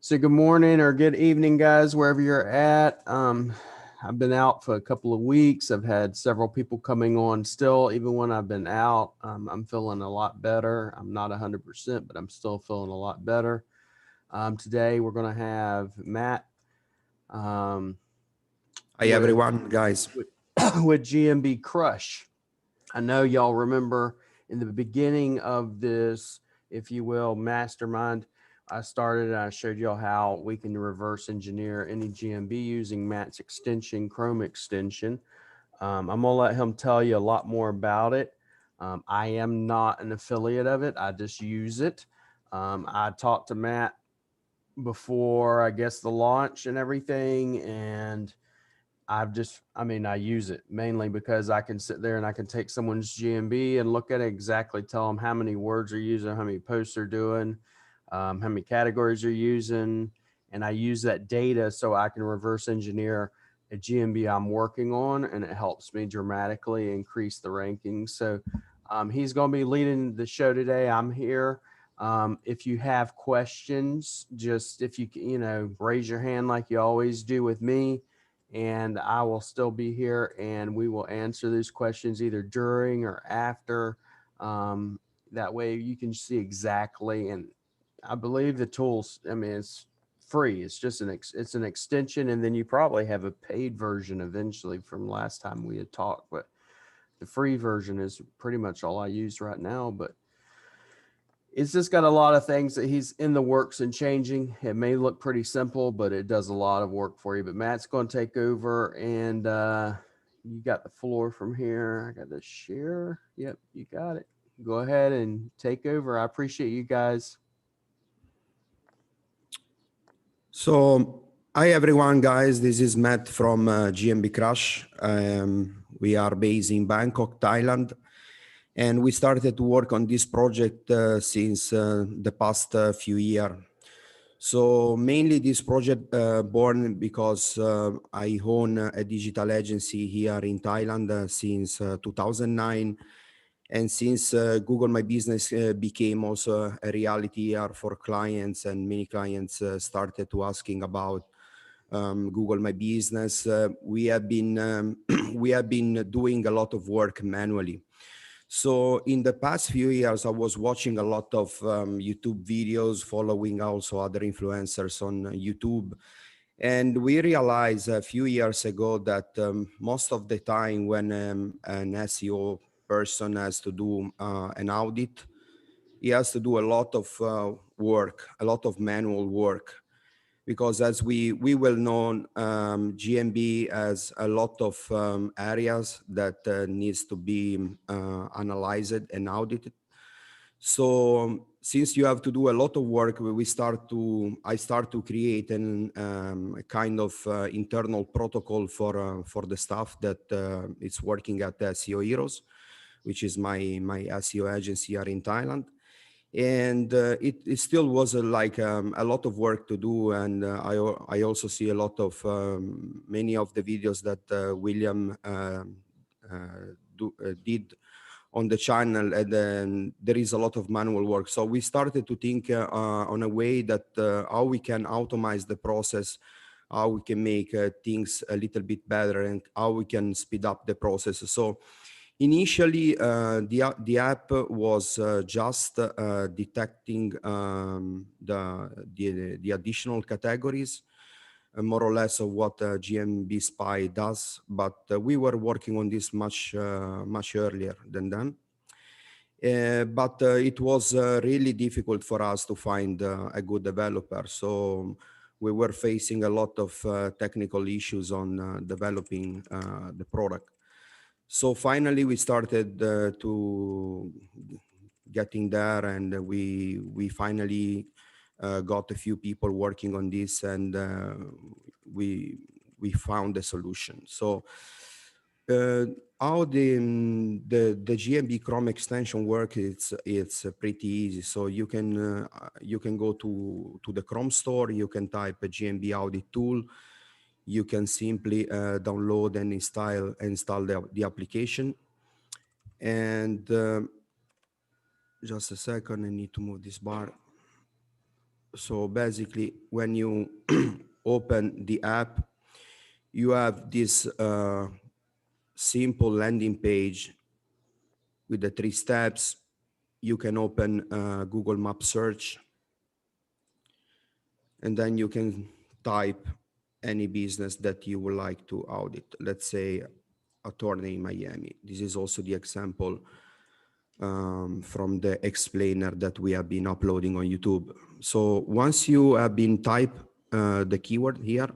So good morning or good evening, guys, wherever you're at. I've been out for a couple of weeks. I've had several people coming on still, even when I've been out. I'm feeling a lot better. I'm not 100%, but I'm still feeling a lot better. Today, we're going to have Matt Hi everyone, guys. with GMB Crush. I know y'all remember in the beginning of this, if you will, mastermind, I started and I showed y'all how we can reverse engineer any GMB using Matt's extension, Chrome extension. I'm going to let him tell you a lot more about it. I am not an affiliate of it. I just use it. I talked to Matt before, I guess, the launch and everything. And I use it mainly because I can sit there and I can take someone's GMB and look at it exactly, tell them how many words they're using, how many posts they're doing, how many categories they're using. And I use that data so I can reverse engineer a GMB I'm working on, and it helps me dramatically increase the rankings. So he's going to be leading the show today. I'm here. If you have questions, just if you raise your hand like you always do with me, and I will still be here, and we will answer these questions either during or after. That way you can see exactly. And I believe the tools, it's free. It's just it's an extension, and then you probably have a paid version eventually from last time we had talked, but the free version is pretty much all I use right now. But it's just got a lot of things that he's in the works and changing. It may look pretty simple, but it does a lot of work for you. But Matt's going to take over, and you got the floor from here. I got to share. Yep, you got it. Go ahead and take over. I appreciate you guys. So, hi everyone, guys. This is Matt from GMB Crush. We are based in Bangkok, Thailand, and we started to work on this project since the past few years. So mainly this project born because I own a digital agency here in Thailand since 2009. And since Google My Business became also a reality here for clients, and many clients started to asking about Google My Business, we have been we have been doing a lot of work manually. So in the past few years, I was watching a lot of YouTube videos, following also other influencers on YouTube. And we realized a few years ago that most of the time when an SEO person has to do an audit, he has to do a lot of work, a lot of manual work. Because as we well know, GMB has a lot of areas that needs to be analyzed and audited. So since you have to do a lot of work, I start to create a kind of internal protocol for the staff that is working at SEO Heroes, which is my SEO agency here in Thailand. And it still was a lot of work to do. And I also see a lot of many of the videos that William did on the channel, and then there is a lot of manual work. So we started to think on a way that how we can automate the process, how we can make things a little bit better, and how we can speed up the process. So initially, the app was just detecting the additional categories, more or less of what GMB Spy does, but we were working on this much earlier than them. But it was really difficult for us to find a good developer. So we were facing a lot of technical issues on developing the product. So finally, we started to getting there, and we finally got a few people working on this, and we found a solution. So how the GMB Chrome extension works, it's pretty easy. So you can go to the Chrome store, you can type a GMB Audit tool. You can simply download and install the application. And just a second, I need to move this bar. So basically, when you open the app, you have this simple landing page with the 3 steps. You can open Google Map search, and then you can type any business that you would like to audit. Let's say attorney in Miami. This is also the example from the explainer that we have been uploading on YouTube. So once you have been type the keyword here,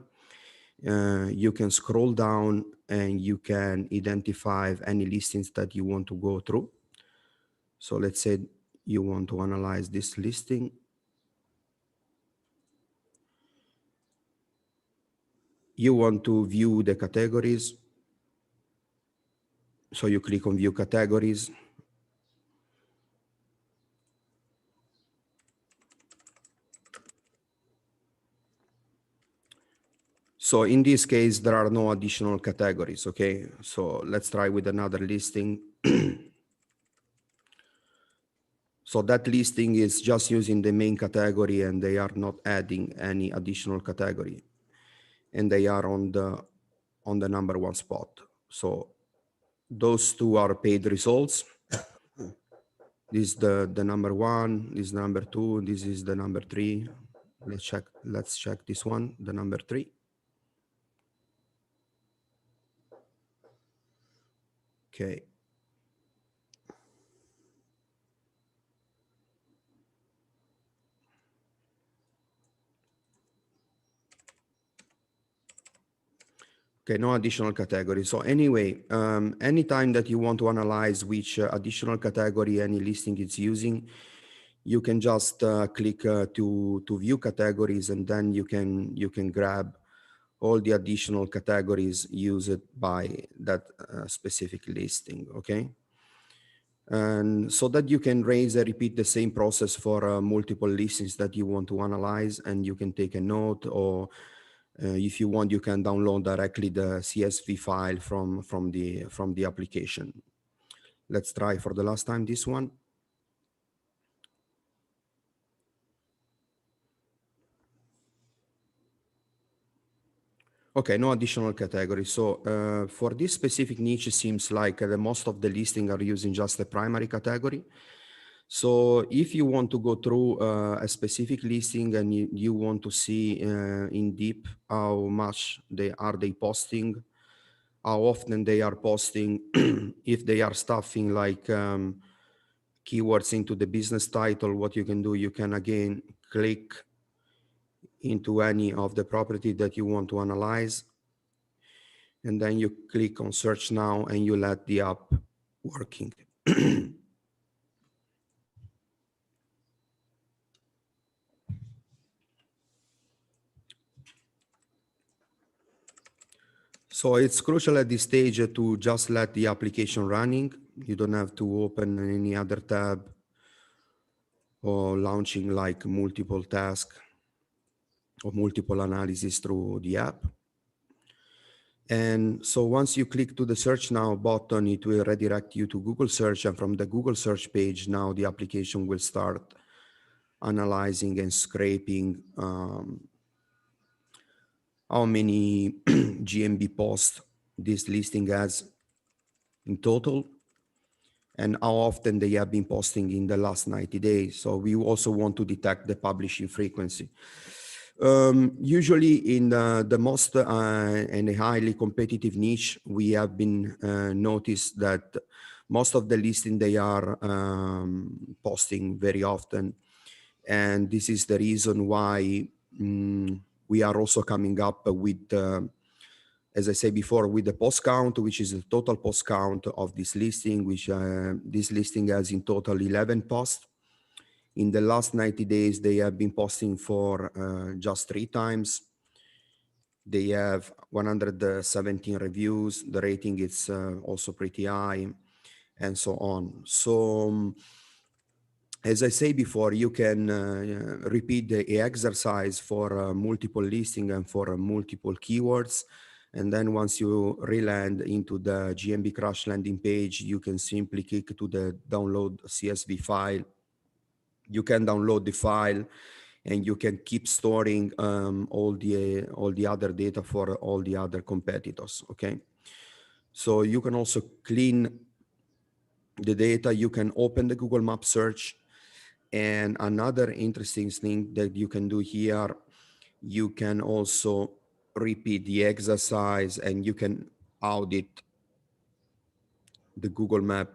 you can scroll down and you can identify any listings that you want to go through. So let's say you want to analyze this listing. You want to view the categories. So you click on view categories. So in this case, there are no additional categories, okay? So let's try with another listing. So that listing is just using the main category and they are not adding any additional category. And they are on the number 1 spot. So those 2 are paid results. This is the number 1, this is number 2, this is the number 3. Let's check this one, the number 3. Okay. Okay, no additional category. So anyway, anytime that you want to analyze which additional category any listing is using, you can just click to view categories, and then you can grab all the additional categories used by that specific listing, okay? And so that you can raise and repeat the same process for multiple listings that you want to analyze, and you can take a note, or if you want, you can download directly the CSV file from the application. Let's try for the last time this one. Okay, no additional category. So for this specific niche, it seems like the most of the listing are using just the primary category. So if you want to go through a specific listing and you want to see in deep how much they posting, how often they are posting, if they are stuffing like keywords into the business title, what you can do, you can again click into any of the property that you want to analyze. And then you click on search now and you let the app working. So it's crucial at this stage to just let the application running. You don't have to open any other tab or launching like multiple tasks or multiple analysis through the app. And so once you click to the search now button, it will redirect you to Google search. And from the Google search page, now the application will start analyzing and scraping how many GMB posts this listing has in total, and how often they have been posting in the last 90 days. So we also want to detect the publishing frequency. Usually in the most and a highly competitive niche, we have been noticed that most of the listing they are posting very often. And this is the reason why we are also coming up with, as I said before, with the post count, which is the total post count of this listing, which this listing has in total 11 posts. In the last 90 days, they have been posting for just 3 times. They have 117 reviews. The rating is also pretty high, and so on. So as I say before, you can repeat the exercise for multiple listing and for multiple keywords. And then once you re-land into the GMB Crush landing page, you can simply click to the download CSV file. You can download the file and you can keep storing all the other data for all the other competitors. Okay, so you can also clean the data. You can open the Google Map search, and another interesting thing that you can do here, you can also repeat the exercise, and you can audit the Google Map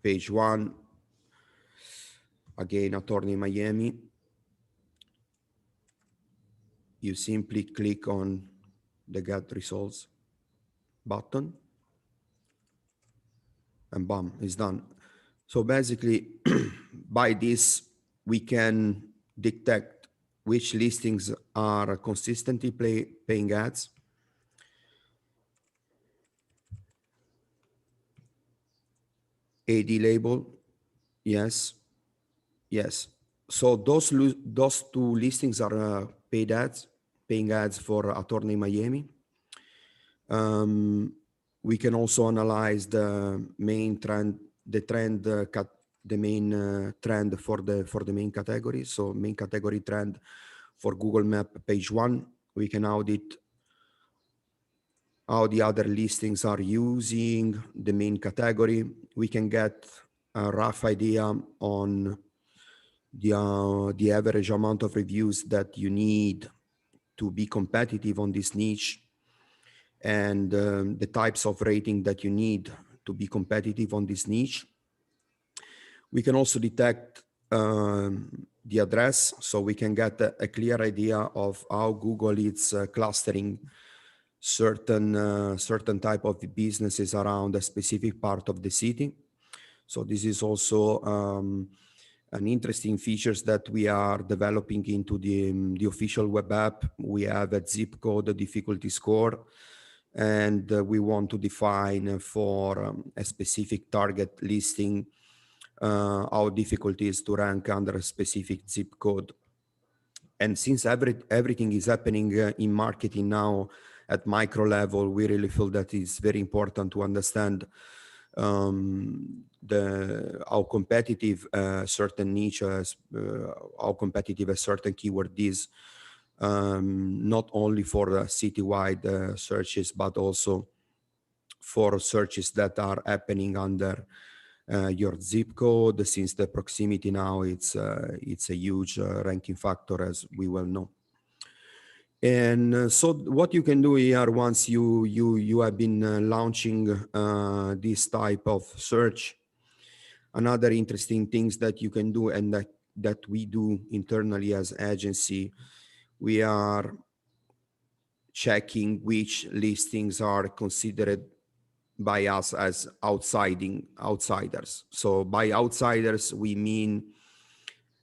page 1. Again, Attorney Miami. You simply click on the Get Results button, and bam, it's done. So basically, by this, we can detect which listings are consistently paying ads. AD label, yes, yes. So those two listings are paying ads for Attorney Miami. We can also analyze the main trend, the main trend for the main category. So main category trend for Google Map page 1. We can audit how the other listings are using the main category. We can get a rough idea on the average amount of reviews that you need to be competitive on this niche, and the types of rating that you need to be competitive on this niche. We can also detect the address, so we can get a clear idea of how Google is clustering certain type of businesses around a specific part of the city. So this is also an interesting features that we are developing into the official web app. We have a zip code difficulty score, and we want to define for a specific target listing how difficult it is to rank under a specific zip code. And since everything is happening in marketing now at micro level, we really feel that it's very important to understand how competitive certain niche is, how competitive a certain keyword is, not only for citywide searches, but also for searches that are happening under your zip code, since the proximity now it's a huge ranking factor, as we well know. And so what you can do here, once you have been launching this type of search, another interesting things that you can do, and that we do internally as agency, we are checking which listings are considered by us as outsiders. So by outsiders, we mean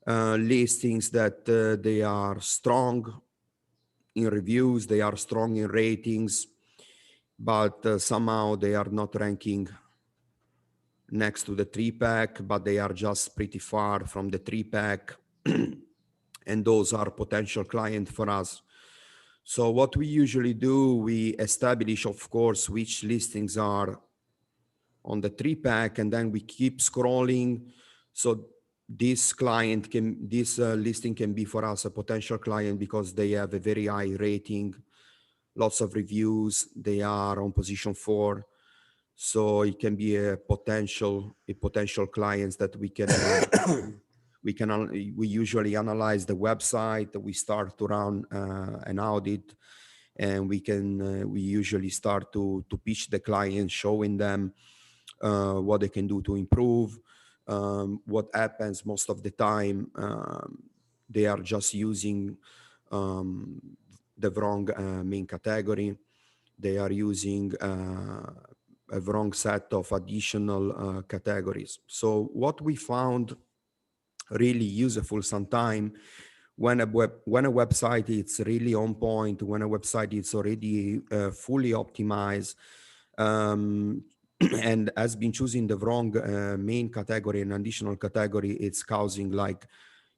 listings that they are strong in reviews, they are strong in ratings, but somehow they are not ranking next to the 3-pack, but they are just pretty far from the 3-pack. And those are potential clients for us. So what we usually do, we establish, of course, which listings are on the 3-pack, and then we keep scrolling. So this listing can be for us a potential client because they have a very high rating, lots of reviews, they are on position 4. So it can be a potential clients that we can we usually analyze the website. We start to run an audit, and we usually start to pitch the client, showing them what they can do to improve. What happens most of the time, they are just using the wrong main category. They are using a wrong set of additional categories. So what we found really useful sometime, when a website is really on point, when a website is already fully optimized, and has been choosing the wrong main category and additional category, it's causing like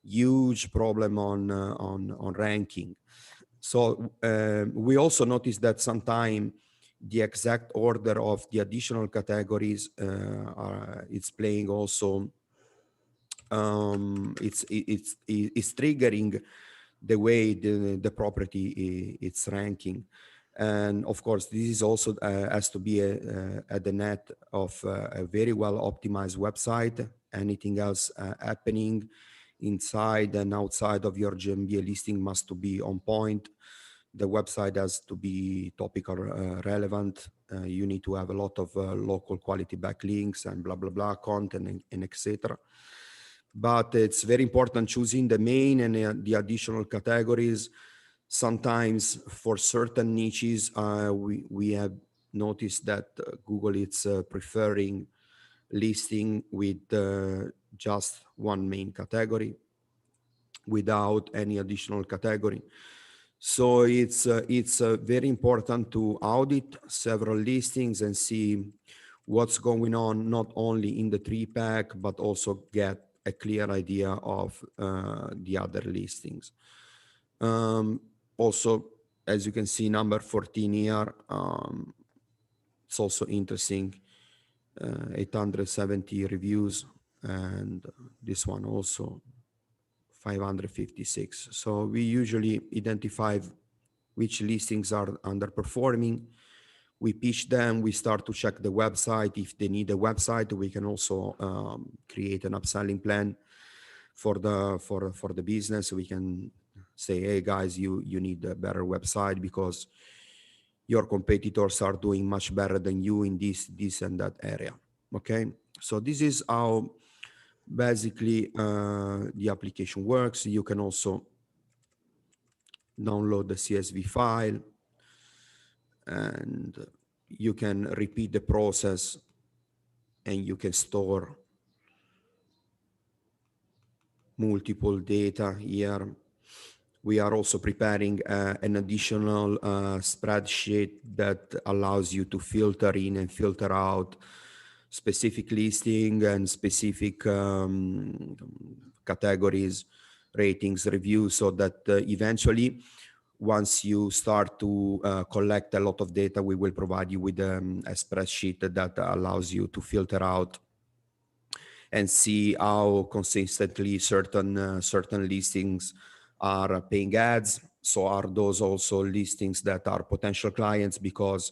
huge problem on ranking. So we also noticed that sometimes the exact order of the additional categories it's playing also it's triggering the way the property it's ranking. And of course, this is also has to be at the net of a very well optimized website. Anything else happening inside and outside of your GMB listing must to be on point. The website has to be topical relevant. You need to have a lot of local quality backlinks and blah, blah, blah content and etc. But it's very important choosing the main and the additional categories. Sometimes for certain niches, we have noticed that Google is preferring listing with just one main category without any additional category. So it's very important to audit several listings and see what's going on, not only in the 3-pack, but also get a clear idea of the other listings. Also, as you can see, number 14 here, it's also interesting, 870 reviews, and this one also 556. So we usually identify which listings are underperforming. We pitch them, we start to check the website. If they need a website, we can also create an upselling plan for the business. We can say, hey guys, you need a better website because your competitors are doing much better than you in this and that area. Okay, so this is how basically the application works. You can also download the CSV file and you can repeat the process and you can store multiple data here. We are also preparing an additional spreadsheet that allows you to filter in and filter out specific listing and specific categories, ratings, reviews, so that eventually, once you start to collect a lot of data, we will provide you with a spreadsheet that allows you to filter out and see how consistently certain listings are paying ads. So are those also listings that are potential clients? Because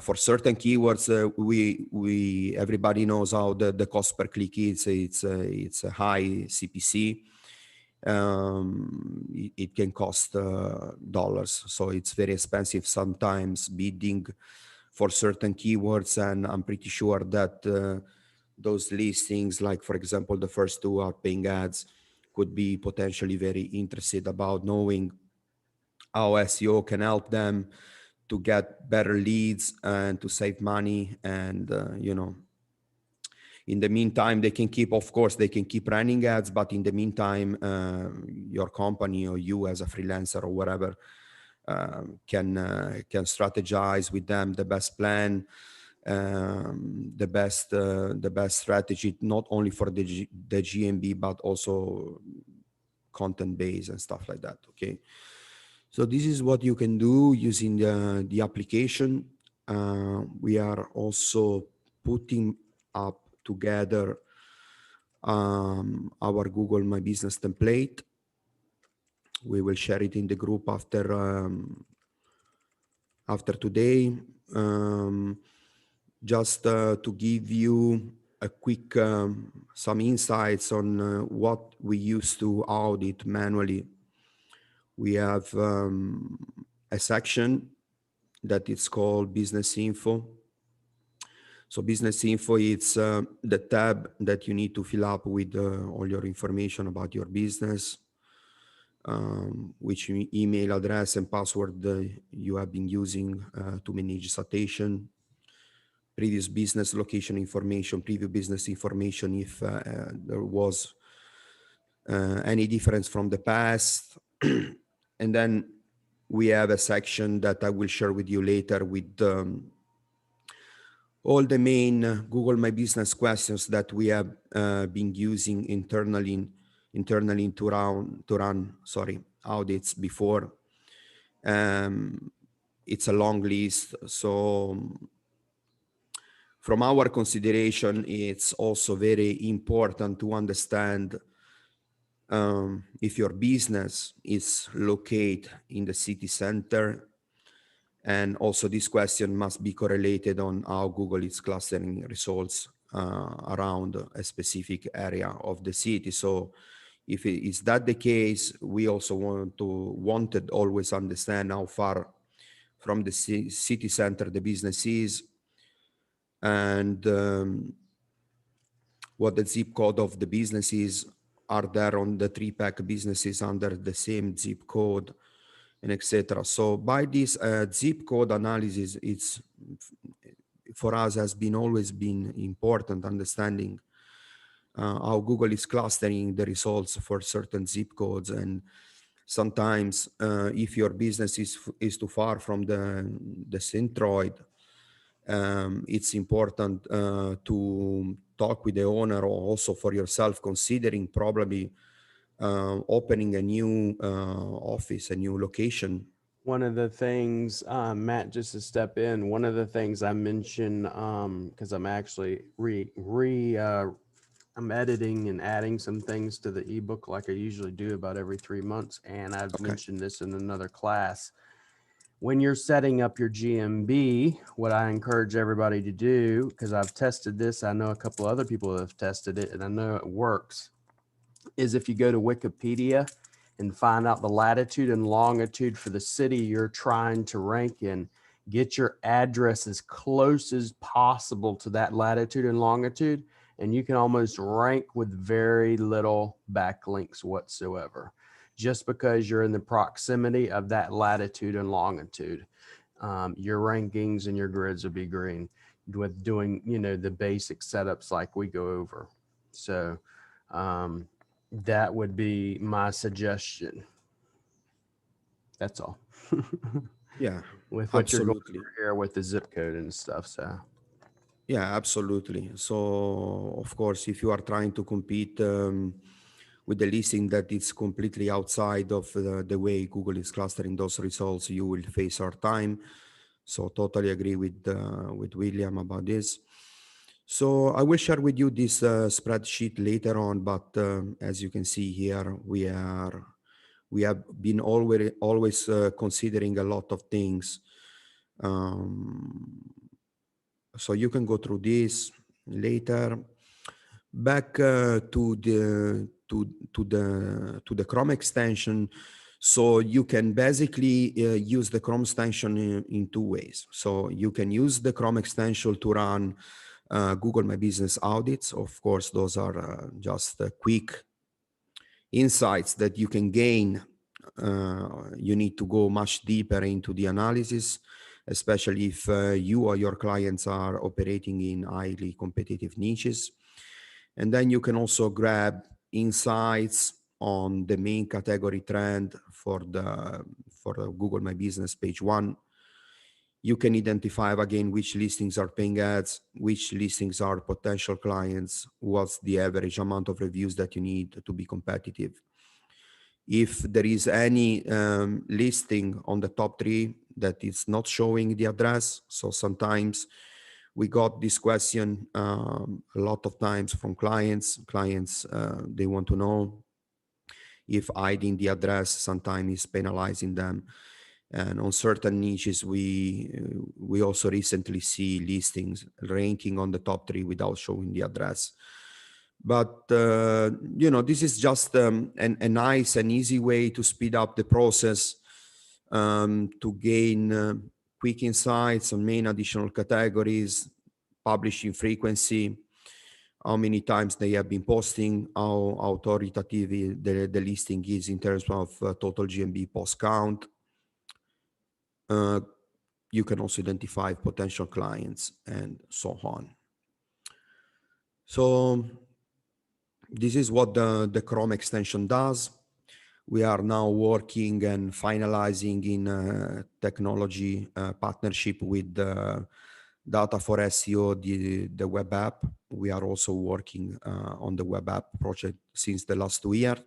for certain keywords, everybody knows how the cost per click is. It's a high CPC. It can cost dollars, so it's very expensive sometimes bidding for certain keywords, and I'm pretty sure that those listings, like for example the first two are paying ads, could be potentially very interested about knowing how SEO can help them to get better leads and to save money. And in the meantime, they can keep running ads, but in the meantime, your company or you as a freelancer or whatever can strategize with them the best plan, the best strategy, not only for the GMB, but also content base and stuff like that. Okay. So this is what you can do using the application. We are also putting up together our Google My Business template. We will share it in the group after today. Just to give you a quick some insights on what we used to audit manually. We have a section that is called Business Info. So Business Info, it's the tab that you need to fill up with all your information about your business, which email address and password you have been using to manage citation, previous business location information, previous business information if there was any difference from the past. And then we have a section that I will share with you later with all the main Google My Business questions that we have been using internally to run audits before. It's a long list. So from our consideration, it's also very important to understand if your business is located in the city center. And also this question must be correlated on how Google is clustering results around a specific area of the city. So if it is that the case, we also wanted always understand how far from the city center the business is, and what the zip code of the businesses are there on the 3-pack businesses under the same zip code, and etc. So by this zip code analysis, it's for us has been always been important understanding how Google is clustering the results for certain zip codes. And sometimes if your business is too far from the centroid, it's important to talk with the owner, or also for yourself considering probably opening a new office, a new location. One of the things, Matt, just to step in, one of the things I mentioned, because I'm actually I'm editing and adding some things to the ebook like I usually do about every 3 months. And I've mentioned this in another class. When you're setting up your GMB, what I encourage everybody to do, because I've tested this, I know a couple other people have tested it, and I know it works, is if you go to Wikipedia and find out the latitude and longitude for the city you're trying to rank in, get your address as close as possible to that latitude and longitude, and you can almost rank with very little backlinks whatsoever, just because you're in the proximity of that latitude and longitude. Your rankings and your grids will be green with doing, the basic setups like we go over. So that would be my suggestion. That's all. Yeah, With what you're going absolutely. over here with the zip code and stuff. So Yeah, absolutely. So, of course, if you are trying to compete with the listing that is completely outside of the way Google is clustering those results, you will face hard time. So, totally agree with William about this. So, I will share with you this spreadsheet later on. But as you can see here, we have been always considering a lot of things. So you can go through this later. Back to the Chrome extension. So you can basically use the Chrome extension in 2 ways. So you can use the Chrome extension to run Google My Business audits. Of course, those are just quick insights that you can gain. You need to go much deeper into the analysis, especially if you or your clients are operating in highly competitive niches. And then you can also grab insights on the main category trend for the Google My Business page 1. You can identify again which listings are paying ads, which listings are potential clients, what's the average amount of reviews that you need to be competitive. If there is any listing on the top 3 that is not showing the address. So sometimes we got this question a lot of times from clients. They want to know if hiding the address sometimes is penalizing them. And on certain niches, we also recently see listings ranking on the top 3 without showing the address. But, this is just a nice and easy way to speed up the process, to gain quick insights on main additional categories, publishing frequency, how many times they have been posting, how authoritative the listing is in terms of total GMB post count. You can also identify potential clients and so on. So this is what the Chrome extension does. We are now working and finalizing in a technology partnership with Data for SEO, the web app. We are also working on the web app project since the last 2 years.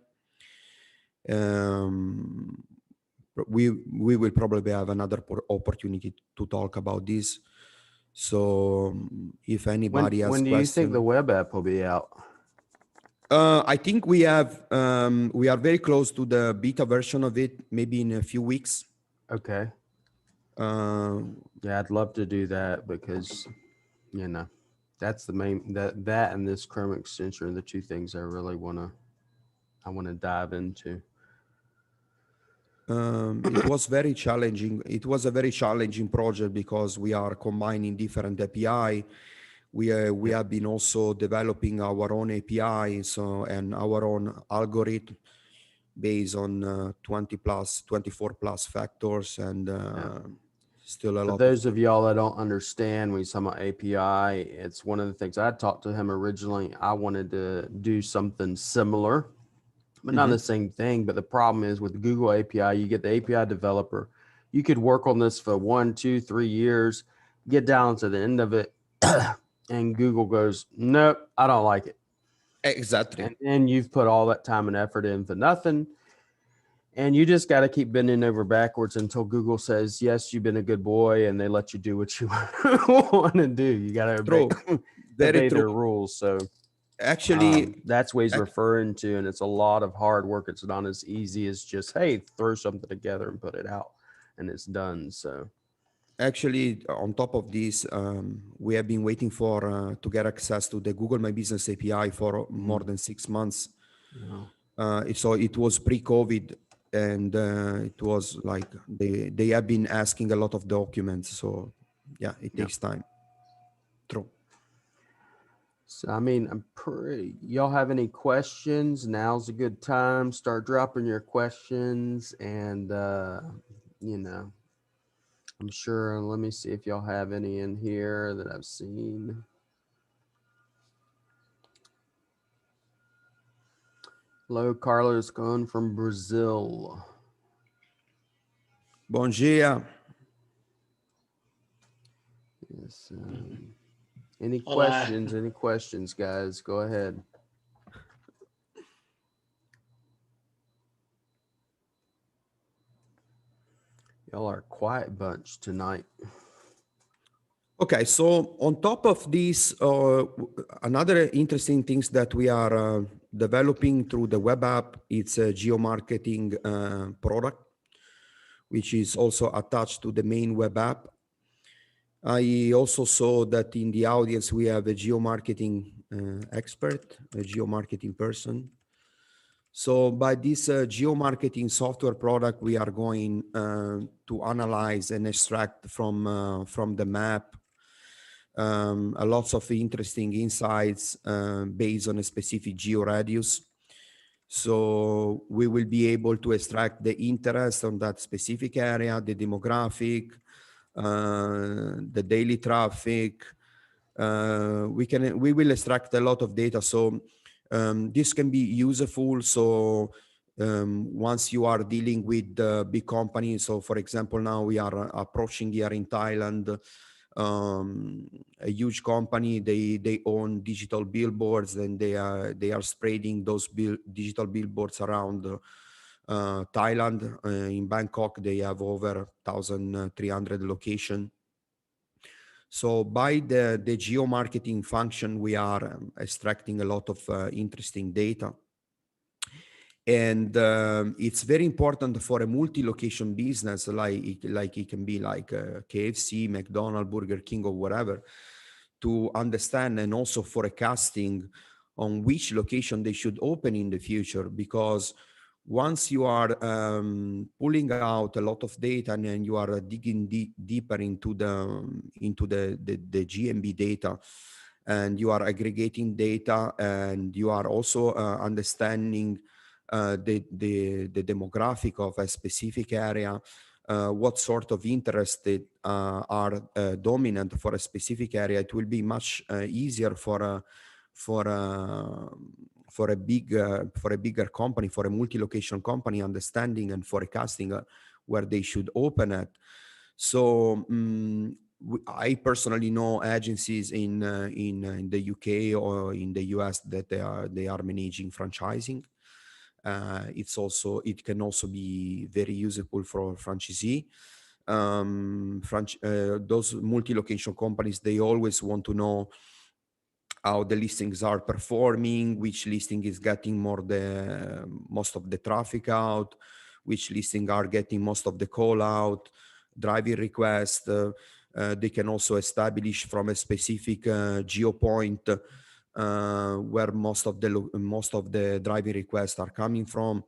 We will probably have another opportunity to talk about this. So if anybody has When do you think the question, web app will be out? I think we are very close to the beta version of it, maybe in a few weeks. Okay. Uh, Yeah, I'd love to do that because, you know, that's the main that and this Chrome extension are the two things I really want to dive into. It was very challenging. It was a very challenging project because we are combining different API. We have been also developing our own API, so and our own algorithm based on 24 plus factors, and still a For lot of those of y'all that don't understand, when you talk about API, it's one of the things I talked to him originally. I wanted to do something similar, but not the same thing. But the problem is with the Google API, you get the API developer. You could work on this for 1, 2, 3 years, get down to the end of it, and Google goes, nope, I don't like it. exactly. And then you've put all that time and effort in for nothing. And you just got to keep bending over backwards until Google says, yes, you've been a good boy, and they let you do what you want to do. You got to obey, True. Very obey their true. rules. So Actually, that's what he's ac- referring to. And it's a lot of hard work. It's not as easy as just, hey, throw something together and put it out and it's done. So, Actually, on top of this, we have been waiting for to get access to the Google My Business API for more than 6 months. no. So it was pre-COVID, and it was like they have been asking a lot of documents. So yeah, it Yeah. takes time. True. So, I mean, y'all have any questions? Now's a good time. Start dropping your questions and, you know, I'm sure. Let me see if y'all have any in here that I've seen. Hello, Carlos Gunn from Brazil. Bom dia. Yes. Any Hola. questions? Any questions, guys? Go ahead. Y'all are a quiet bunch tonight. Okay, so on top of this, another interesting things that we are developing through the web app, it's a geomarketing product, which is also attached to the main web app. I also saw that in the audience, we have a geomarketing expert, a geomarketing person. So by this geomarketing software product, we are going to analyze and extract from the map a lots of interesting insights based on a specific georadius. So we will be able to extract the interest on that specific area, the demographic, the daily traffic. We will extract a lot of data. So this can be useful. So once you are dealing with big companies, so for example, now we are approaching here in Thailand, a huge company. They own digital billboards, and they are spreading those digital billboards around Thailand. In Bangkok, they have over 1,300 locations. So by the geomarketing function, we are extracting a lot of interesting data. And it's very important for a multi-location business, like it can be like KFC, McDonald's, Burger King, or whatever, to understand and also forecasting on which location they should open in the future. Because once you are pulling out a lot of data and you are digging deeper into the GMB data, and you are aggregating data, and you are also understanding the demographic of a specific area, what sort of interests are dominant for a specific area, it will be much easier for a bigger company, for a multi-location company, understanding and forecasting where they should open at. So I personally know agencies in the UK or in the US that they are managing franchising. It can also be very useful for franchisee. those multi-location companies, they always want to know how the listings are performing, which listing is getting most of the traffic out, which listing are getting most of the call out, driving request. They can also establish from a specific geo point where most of the driving requests are coming from.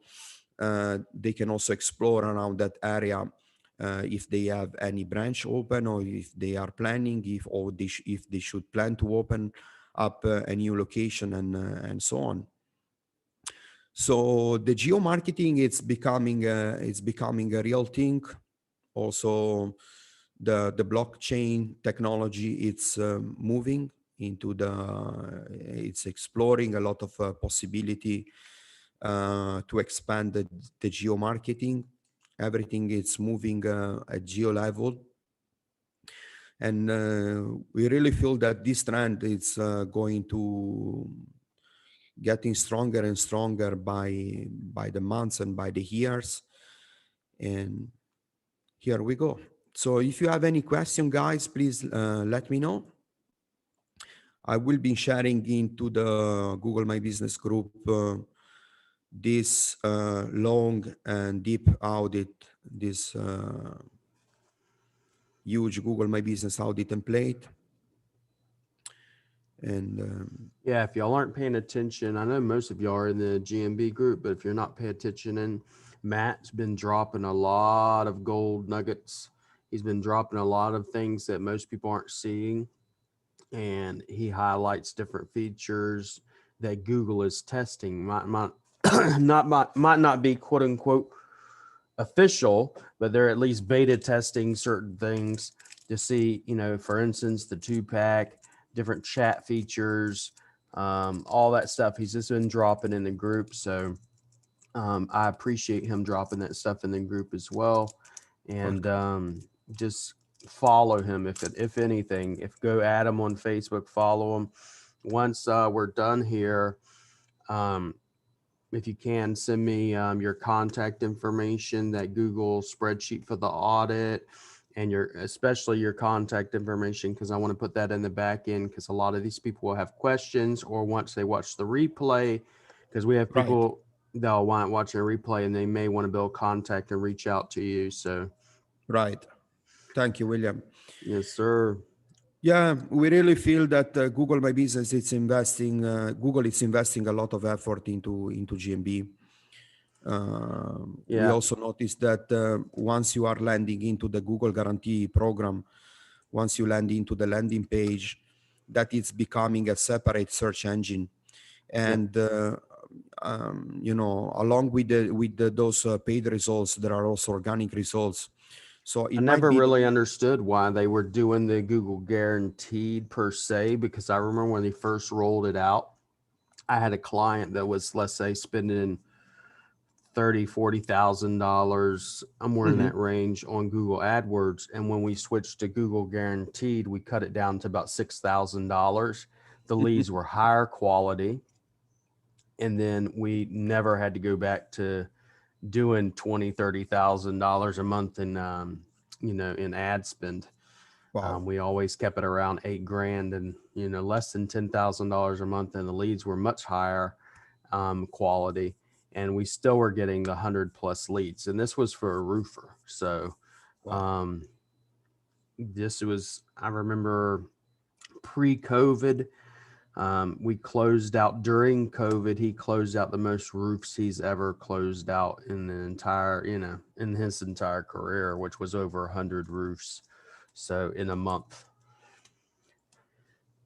They can also explore around that area if they have any branch open, or if they are planning, if they should plan to open up a new location, and so on. So the geo marketing, it's becoming a real thing. Also, the blockchain technology, it's moving into it's exploring a lot of possibility to expand the geo marketing. Everything is moving at geo level. And we really feel that this trend is going to getting stronger and stronger by the months and by the years. And here we go. So if you have any question, guys, please let me know. I will be sharing into the Google My Business group this long and deep audit, this huge Google My Business audit template. And yeah, if y'all aren't paying attention, I know most of y'all are in the GMB group, but if you're not paying attention, and Matt's been dropping a lot of gold nuggets. He's been dropping a lot of things that most people aren't seeing, and he highlights different features that Google is testing. Might not be quote unquote official, but they're at least beta testing certain things to see, for instance, the 2-pack, different chat features, all that stuff. He's just been dropping in the group. So I appreciate him dropping that stuff in the group as well. And just follow him if anything. Go add him on Facebook, follow him. Once we're done here, if you can, send me your contact information, that Google spreadsheet for the audit, and especially your contact information, because I want to put that in the back end, because a lot of these people will have questions, or once they watch the replay, because we have people that'll want watching a replay and they may want to build contact and reach out to you. So right. Thank you, William. Yes, sir. Yeah, we really feel that Google My Business, Google is investing a lot of effort into GMB. We also noticed that once you are landing into the Google Guarantee program, once you land into the landing page, that it's becoming a separate search engine. And along with those paid results, there are also organic results. So I never really understood why they were doing the Google Guaranteed per se, because I remember when they first rolled it out, I had a client that was, let's say, spending $30,000-$40,000, somewhere in that range, on Google AdWords. And when we switched to Google Guaranteed, we cut it down to about $6,000. The leads were higher quality, and then we never had to go back to doing $20,000-$30,000 a month in in ad spend. Wow. We always kept it around $8,000 and less than $10,000 a month, and the leads were much higher quality, and we still were getting the 100+ leads, and this was for a roofer. So this was, I remember, pre-COVID. We closed out during COVID. He closed out the most roofs he's ever closed out in the entire, in his entire career, which was over 100 roofs. So in a month.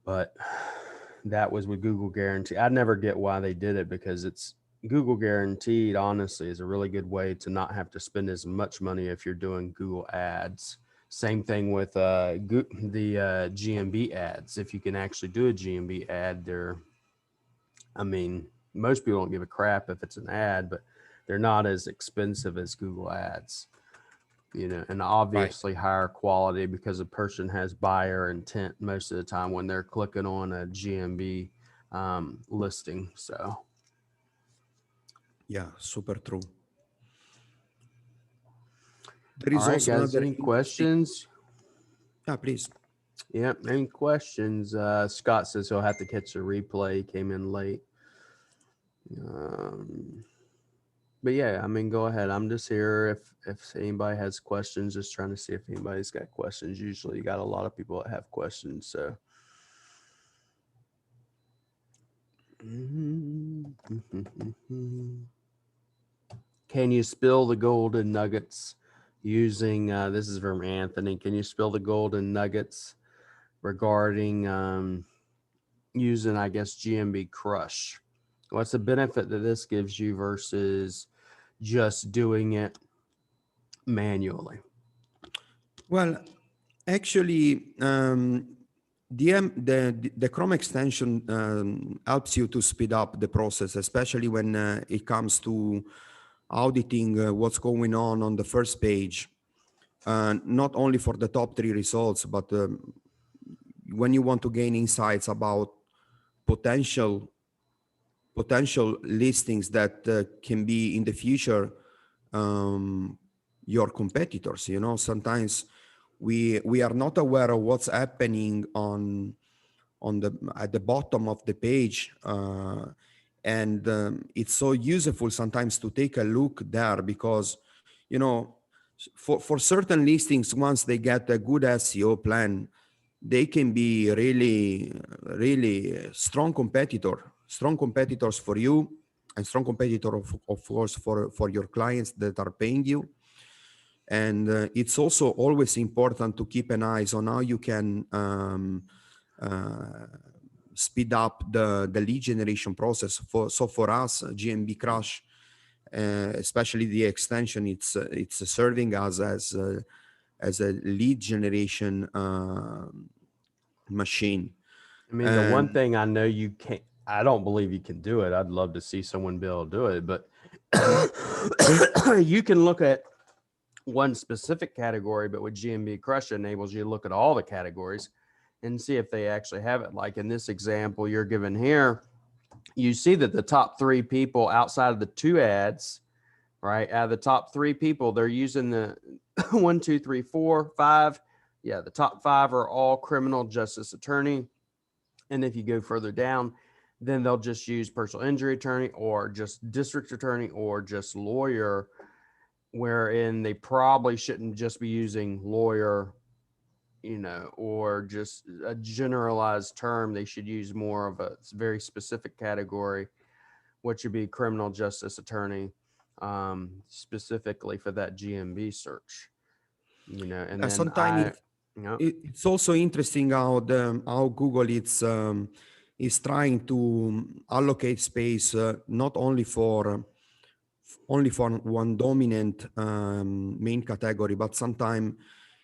But that was with Google Guarantee. I never get why they did it, because it's Google Guaranteed, honestly, is a really good way to not have to spend as much money if you're doing Google ads. Same thing with the GMB ads. If you can actually do a GMB ad, most people don't give a crap if it's an ad, but they're not as expensive as Google ads, and obviously higher quality, because a person has buyer intent most of the time when they're clicking on a GMB listing. So yeah, super true. There All is right, also guys, another any interesting. questions? Yeah, please. Yep, any questions? Scott says he'll have to catch the replay. He came in late. But yeah, I mean, go ahead. I'm just here if anybody has questions. Just trying to see if anybody's got questions. Usually, you got a lot of people that have questions. So, can you spill the golden nuggets using? This is from Anthony. Can you spill the golden nuggets regarding using, I guess, GMB Crush? What's the benefit that this gives you versus just doing it manually? Well, actually, the Chrome extension helps you to speed up the process, especially when it comes to auditing what's going on the first page. Not only for the top 3 results, but when you want to gain insights about potential listings that can be in the future your competitors. You know, sometimes we are not aware of what's happening on the at the bottom of the page, and it's so useful sometimes to take a look there, because you know, for certain listings, once they get a good SEO plan, they can be really strong competitors for you, and strong competitor of course for your clients that are paying you. And it's also always important to keep an eye on how you can speed up the lead generation process. So for us, GMB Crush, especially the extension, it's serving us as a lead generation machine. I mean, the one thing I know you can't, I don't believe you can do it. I'd love to see someone be able to do it, but you can look at one specific category, but with GMB Crush, it enables you to look at all the categories and see if they actually have it. Like in this example you're given here, you see that the top 3 people outside of the 2 ads, right? Out of the top 3 people, they're using the 1, 2, 3, 4, 5. Yeah, the top 5 are all criminal justice attorney. And if you go further down, then they'll just use personal injury attorney or just district attorney or just lawyer, wherein they probably shouldn't just be using lawyer, you know, or just a generalized term. They should use more of a very specific category, which would be criminal justice attorney, specifically for that GMB search, you know. And then sometimes it's also interesting how how Google is trying to allocate space not only for one dominant main category, but sometimes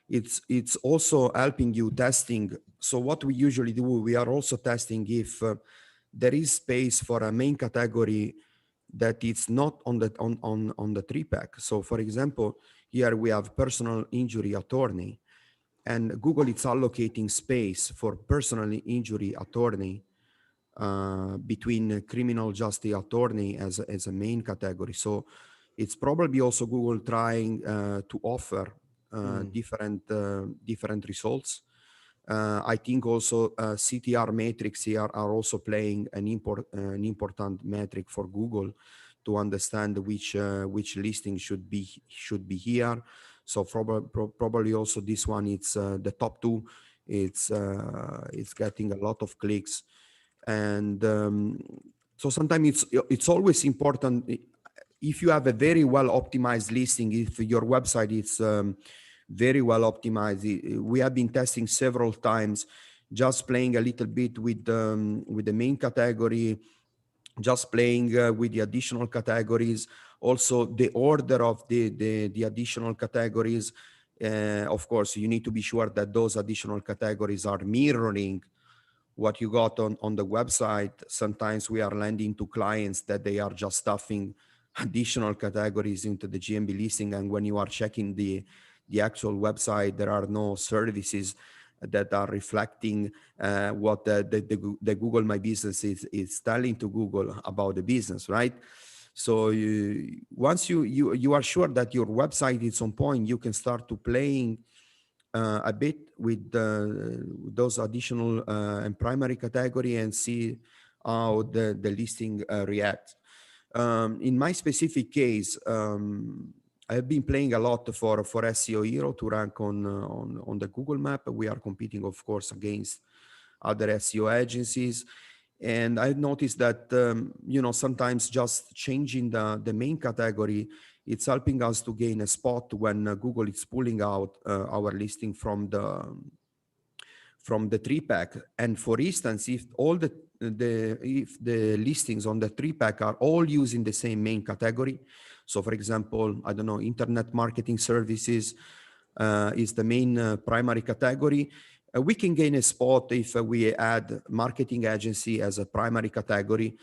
it's also helping you testing. So what we usually do, we are also testing if there is space for a main category that it's not on the 3-pack. So for example, here we have personal injury attorney, and Google is allocating space for personal injury attorney between criminal justice attorney as a main category. So it's probably also Google trying to offer different results. I think also CTR metrics here are also playing an important metric for Google to understand which listing should be here. So probably also this one, it's the top 2. It's getting a lot of clicks, and so sometimes it's always important, if you have a very well optimized listing, if your website is very well optimized. We have been testing several times, just playing a little bit with the main category, just playing with the additional categories, also the order of the additional categories. Of course, you need to be sure that those additional categories are mirroring what you got on the website. Sometimes we are landing to clients that they are just stuffing additional categories into the GMB listing, and when you are checking the actual website, there are no services that are reflecting what the Google My Business is telling to Google about the business, right? So once you are sure that your website is on point, you can start to playing a bit with those additional and primary category and see how the listing reacts. In my specific case, I've been playing a lot for SEO Hero to rank on the Google map. We are competing, of course, against other SEO agencies. And I've noticed that, sometimes just changing the main category, it's helping us to gain a spot when Google is pulling out our listing from the three pack. And for instance, if all the listings on the three pack are all using the same main category, so for example, I don't know, internet marketing services is the main primary category, we can gain a spot if we add marketing agency as a primary category.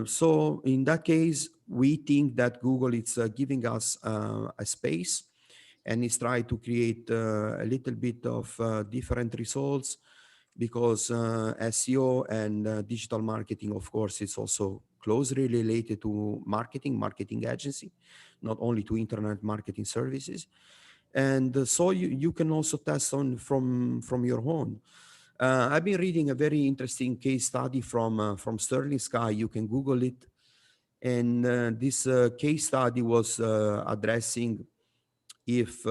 So in that case, we think that Google is giving us a space and is trying to create a little bit of different results, because SEO and digital marketing, of course, is also closely related to marketing agency, not only to internet marketing services. And so you can also test on from your own. I've been reading a very interesting case study from Sterling Sky. You can Google it. And this case study was addressing if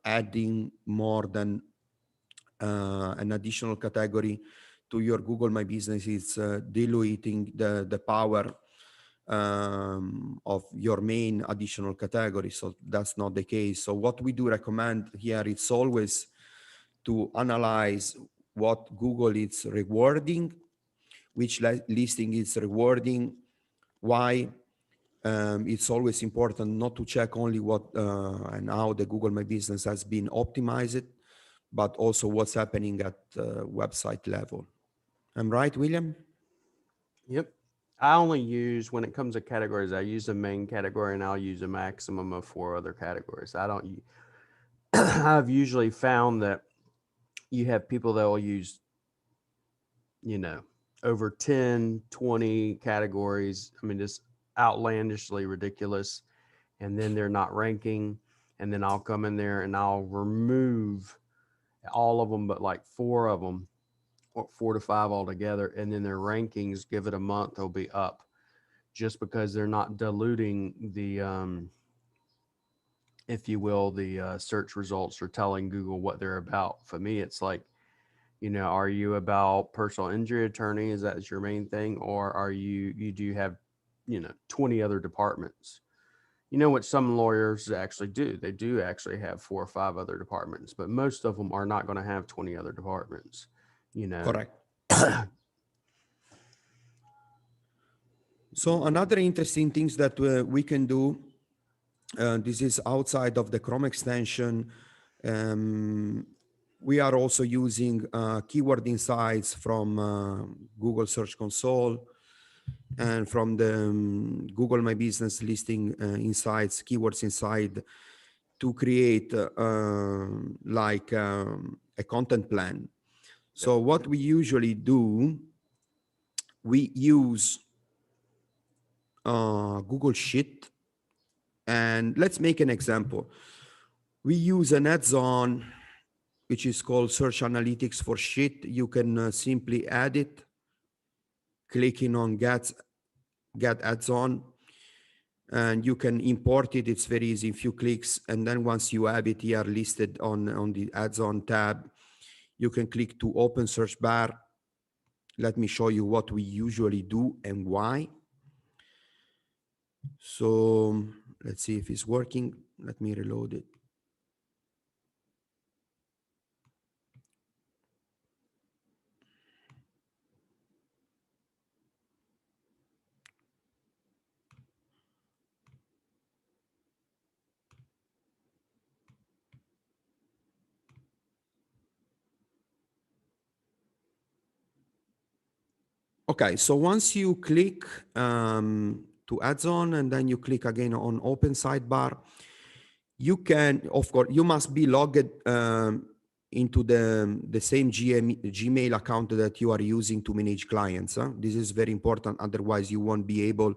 adding more than an additional category to your Google My Business is diluting the power of your main additional category. So that's not the case. So what we do recommend here is always to analyze what Google is rewarding, which listing is rewarding, why. It's always important not to check only what and how the Google My Business has been optimized, but also what's happening at website level. I'm right, William? Yep. I only use, when it comes to categories, I use the main category and I'll use a maximum of 4 other categories. I've usually found that you have people that will use, over 10, 20 categories. I mean, just outlandishly ridiculous. And then they're not ranking. And then I'll come in there and I'll remove all of them, but like 4 of them, or 4 to 5 altogether. And then their rankings, give it a month, they'll be up, just because they're not diluting the, if you will, the search results or telling Google what they're about. For me, it's like, are you about personal injury attorney? Is that your main thing? Or are you do have, 20 other departments? What some lawyers actually do. They do actually have 4 or 5 other departments, but most of them are not going to have 20 other departments, Correct. So another interesting things that we can do, this is outside of the Chrome extension. We are also using keyword insights from Google Search Console and from the Google My Business listing insights, keywords inside, to create like a content plan. So what we usually do, we use Google Sheet. And let's make an example. We use an add-on, which is called Search Analytics for Sheet. You can simply add it, clicking on Get Add-on, and you can import it. It's very easy, a few clicks. And then once you have it here listed on the Add-on tab, you can click to open search bar. Let me show you what we usually do and why. So let's see if it's working. Let me reload it. Okay, so once you click to add-on and then you click again on open sidebar, you can, of course, you must be logged into the same Gmail account that you are using to manage clients. This is very important. Otherwise, you won't be able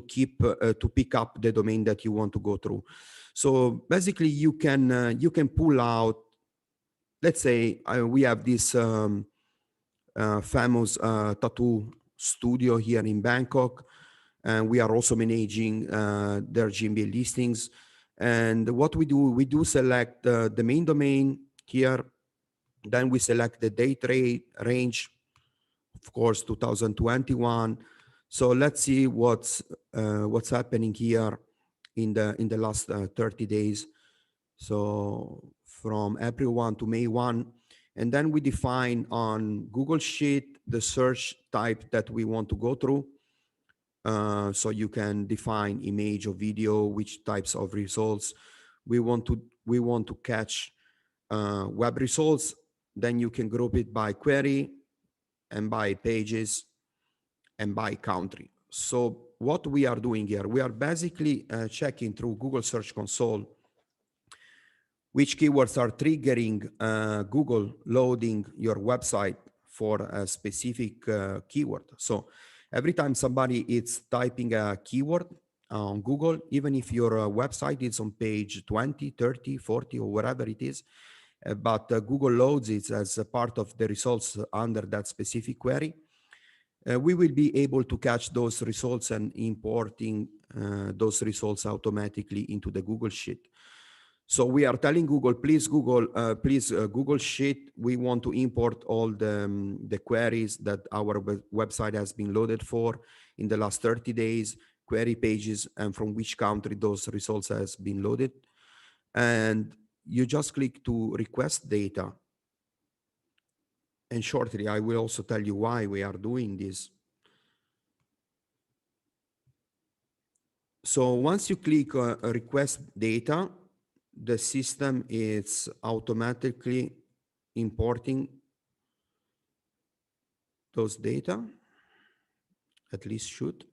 to pick up the domain that you want to go through. So basically, you can pull out. Let's say we have this famous tattoo studio here in Bangkok, and we are also managing their GMB listings. And what we do select the main domain here. Then we select the date range, of course, 2021. So let's see what's happening here in the last 30 days. So from April 1 to May 1. And then we define on Google Sheet the search type that we want to go through. So you can define image or video, which types of results we want to catch. Web results. Then you can group it by query and by pages and by country. So what we are doing here, we are basically checking through Google Search Console which keywords are triggering Google loading your website for a specific keyword. So every time somebody is typing a keyword on Google, even if your website is on page 20, 30, 40, or whatever it is, but Google loads it as a part of the results under that specific query, we will be able to catch those results and importing those results automatically into the Google Sheet. So we are telling Google, please Google Sheet, we want to import all the queries that our website has been loaded for in the last 30 days, query pages, and from which country those results has been loaded. And you just click to request data. And shortly, I will also tell you why we are doing this. So once you click request data, the system is automatically importing those data, at least should.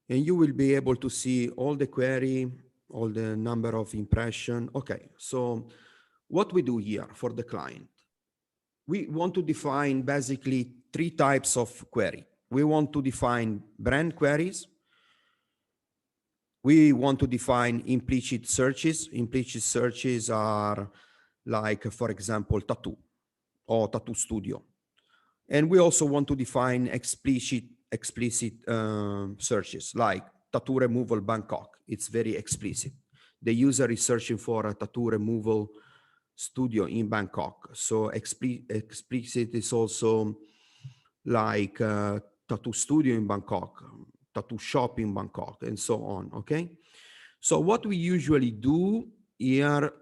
And you will be able to see all the query, all the number of impression. Okay, so what we do here for the client, we want to define basically 3 types of query. We want to define brand queries. We want to define implicit searches. Implicit searches are like, for example, tattoo or tattoo studio. And we also want to define explicit searches like tattoo removal Bangkok. It's very explicit. The user is searching for a tattoo removal studio in Bangkok. So explicit is also like tattoo studio in Bangkok, tattoo shop in Bangkok, and so on, okay? So what we usually do here,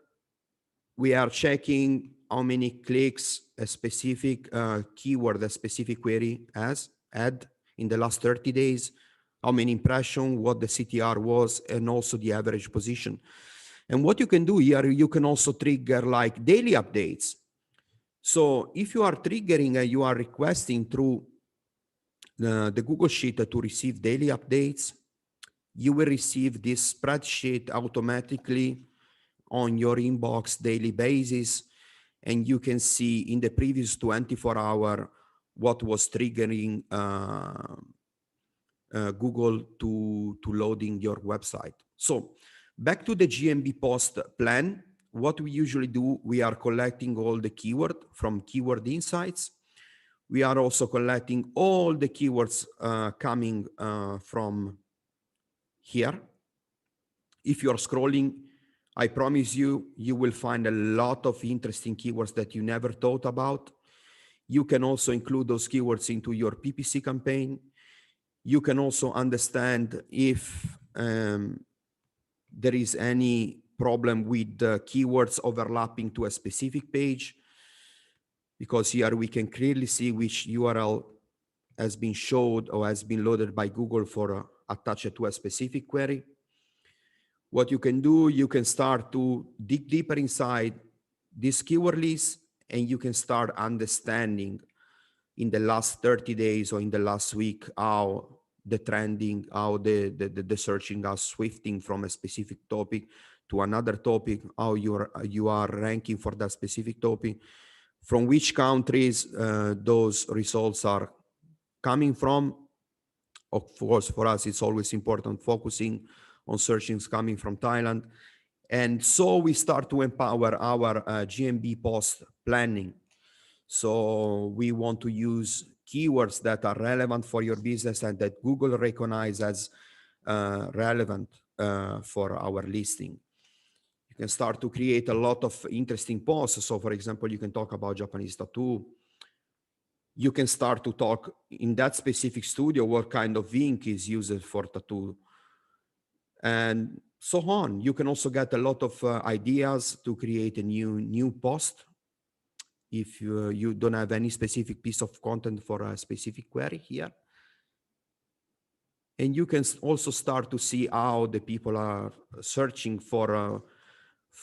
we are checking how many clicks a specific keyword, a specific query has had in the last 30 days, how many impressions, what the CTR was, and also the average position. And what you can do here, you can also trigger like daily updates. So if you are triggering and you are requesting through the Google Sheet to receive daily updates, you will receive this spreadsheet automatically on your inbox daily basis. And you can see in the previous 24 hours what was triggering Google to loading your website. So back to the GMB Post plan, what we usually do, we are collecting all the keyword from Keyword Insights. We are also collecting all the keywords coming from here. If you're scrolling, I promise you, you will find a lot of interesting keywords that you never thought about. You can also include those keywords into your PPC campaign. You can also understand if there is any problem with the keywords overlapping to a specific page, because here we can clearly see which URL has been showed or has been loaded by Google for attached to a specific query. What you can do, you can start to dig deeper inside this keyword list, and you can start understanding in the last 30 days or in the last week how the trending, how the searching are swifting from a specific topic to another topic, how you are ranking for that specific topic, from which countries those results are coming from. Of course, for us, it's always important focusing on searchings coming from Thailand. And so we start to empower our GMB Post Planning. So we want to use keywords that are relevant for your business and that Google recognizes as relevant for our listing. You can start to create a lot of interesting posts. So for example, you can talk about Japanese tattoo. You can start to talk in that specific studio what kind of ink is used for tattoo, and so on. You can also get a lot of ideas to create a new post if you don't have any specific piece of content for a specific query here. And you can also start to see how the people are searching for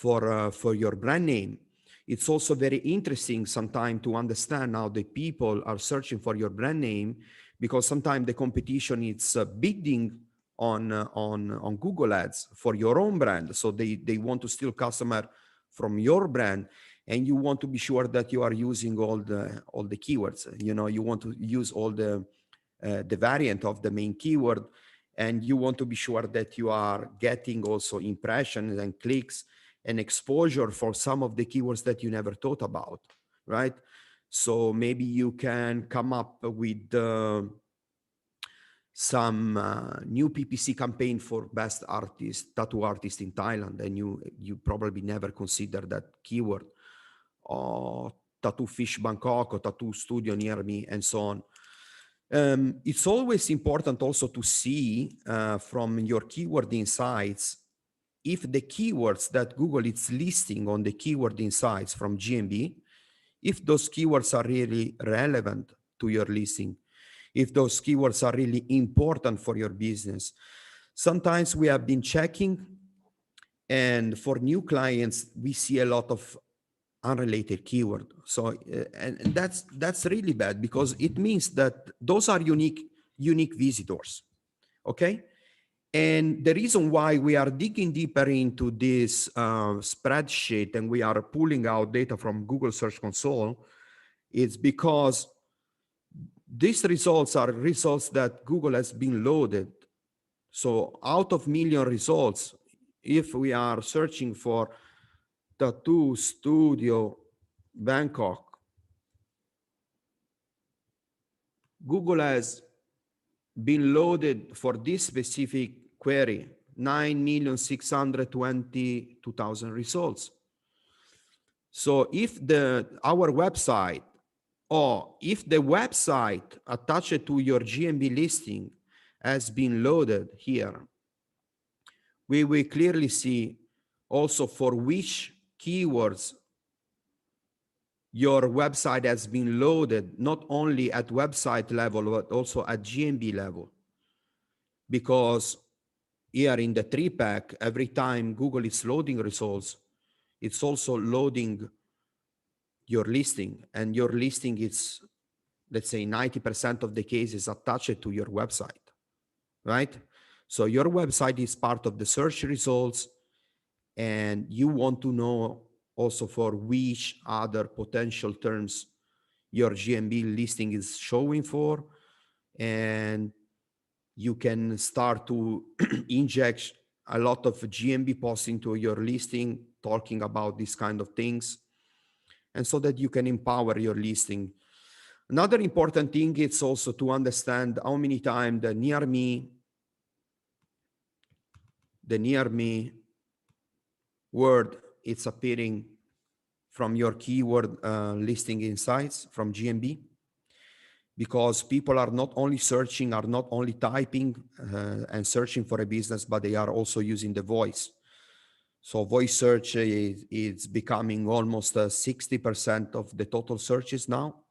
your brand name. It's also very interesting sometimes to understand how the people are searching for your brand name, because sometimes the competition is bidding on Google Ads for your own brand. So they want to steal customer from your brand, and you want to be sure that you are using all the keywords. You want to use all the variant of the main keyword, and you want to be sure that you are getting also impressions and clicks and exposure for some of the keywords that you never thought about, right? So maybe you can come up with some new PPC campaign for best artist, tattoo artist in Thailand, and you probably never consider that keyword, or tattoo fish Bangkok, or tattoo studio near me, and so on. It's always important also to see from your keyword insights if the keywords that Google is listing on the keyword insights from GMB, if those keywords are really relevant to your listing, if those keywords are really important for your business. Sometimes we have been checking, and for new clients, we see a lot of unrelated keyword. So, and that's really bad, because it means that those are unique visitors, okay? And the reason why we are digging deeper into this spreadsheet and we are pulling out data from Google Search Console is because these results are results that Google has been loaded. So out of million results, if we are searching for tattoo studio Bangkok, Google has been loaded for this specific query 9,622,000 results. So if our website, or if the website attached to your GMB listing has been loaded here, we will clearly see also for which keywords your website has been loaded, not only at website level, but also at GMB level. Because here in the 3-pack, every time Google is loading results, it's also loading your listing, and your listing is, let's say, 90% of the cases attached to your website, right? So your website is part of the search results, and you want to know also for which other potential terms your GMB listing is showing for, and you can start to inject a lot of GMB posts into your listing talking about these kind of things, and so that you can empower your listing. Another important thing is also to understand how many times the near me word it's appearing from your keyword listing insights from GMB, because people are not only searching, are not only typing and searching for a business, but they are also using the voice. So voice search is becoming almost 60% of the total searches now.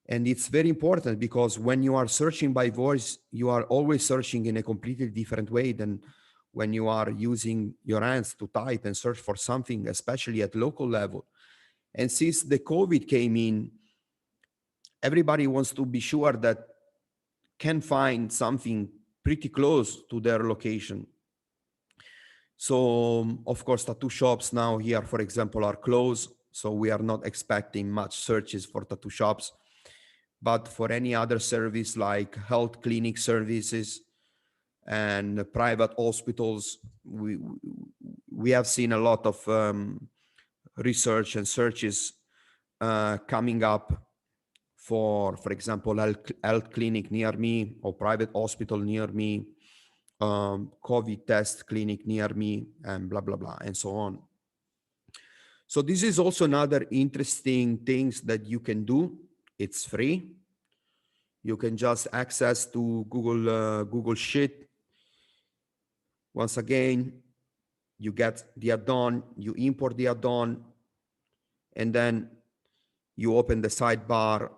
And it's very important, because when you are searching by voice, you are always searching in a completely different way than when you are using your hands to type and search for something, especially at local level. And since the COVID came in, everybody wants to be sure that can find something pretty close to their location. So of course, tattoo shops now here, for example, are closed. So we are not expecting much searches for tattoo shops. But for any other service like health clinic services and private hospitals, we have seen a lot of research and searches coming up for example, health clinic near me or private hospital near me, COVID test clinic near me, and blah, blah, blah, and so on. So this is also another interesting things that you can do. It's free. You can just access to Google Sheet. Once again, you get the add-on, you import the add-on, and then you open the sidebar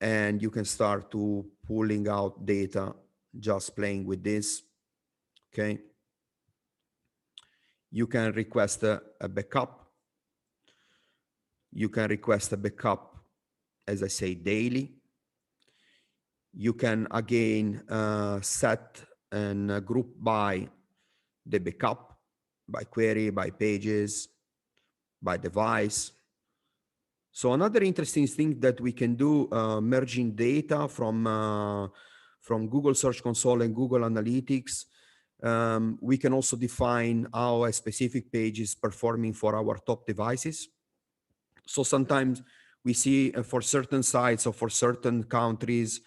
and you can start to pulling out data, just playing with this, okay? You can request a backup. You can request a backup, as I say, daily. You can again set and group by the backup, by query, by pages, by device. So another interesting thing that we can do, merging data from Google Search Console and Google Analytics. We can also define how a specific page is performing for our top devices. So sometimes we see for certain sites or for certain countries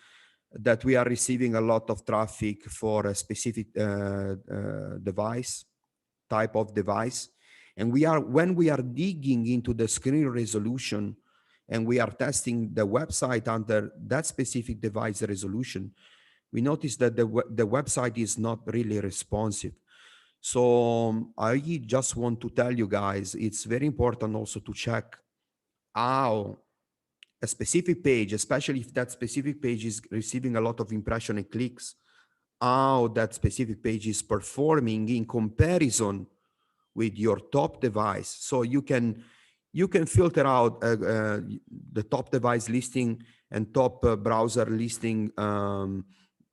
that we are receiving a lot of traffic for a specific device, type of device. And when we are digging into the screen resolution and we are testing the website under that specific device resolution, we notice that the website is not really responsive. So I just want to tell you guys, it's very important also to check how a specific page, especially if that specific page is receiving a lot of impression and clicks, how that specific page is performing in comparison with your top device. So you can filter out the top device listing and top browser listing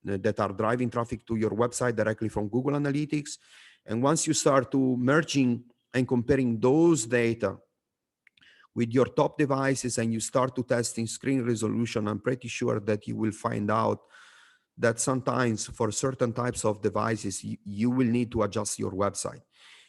that are driving traffic to your website directly from Google Analytics. And once you start to merging and comparing those data with your top devices and you start to testing screen resolution, I'm pretty sure that you will find out that sometimes for certain types of devices, you will need to adjust your website.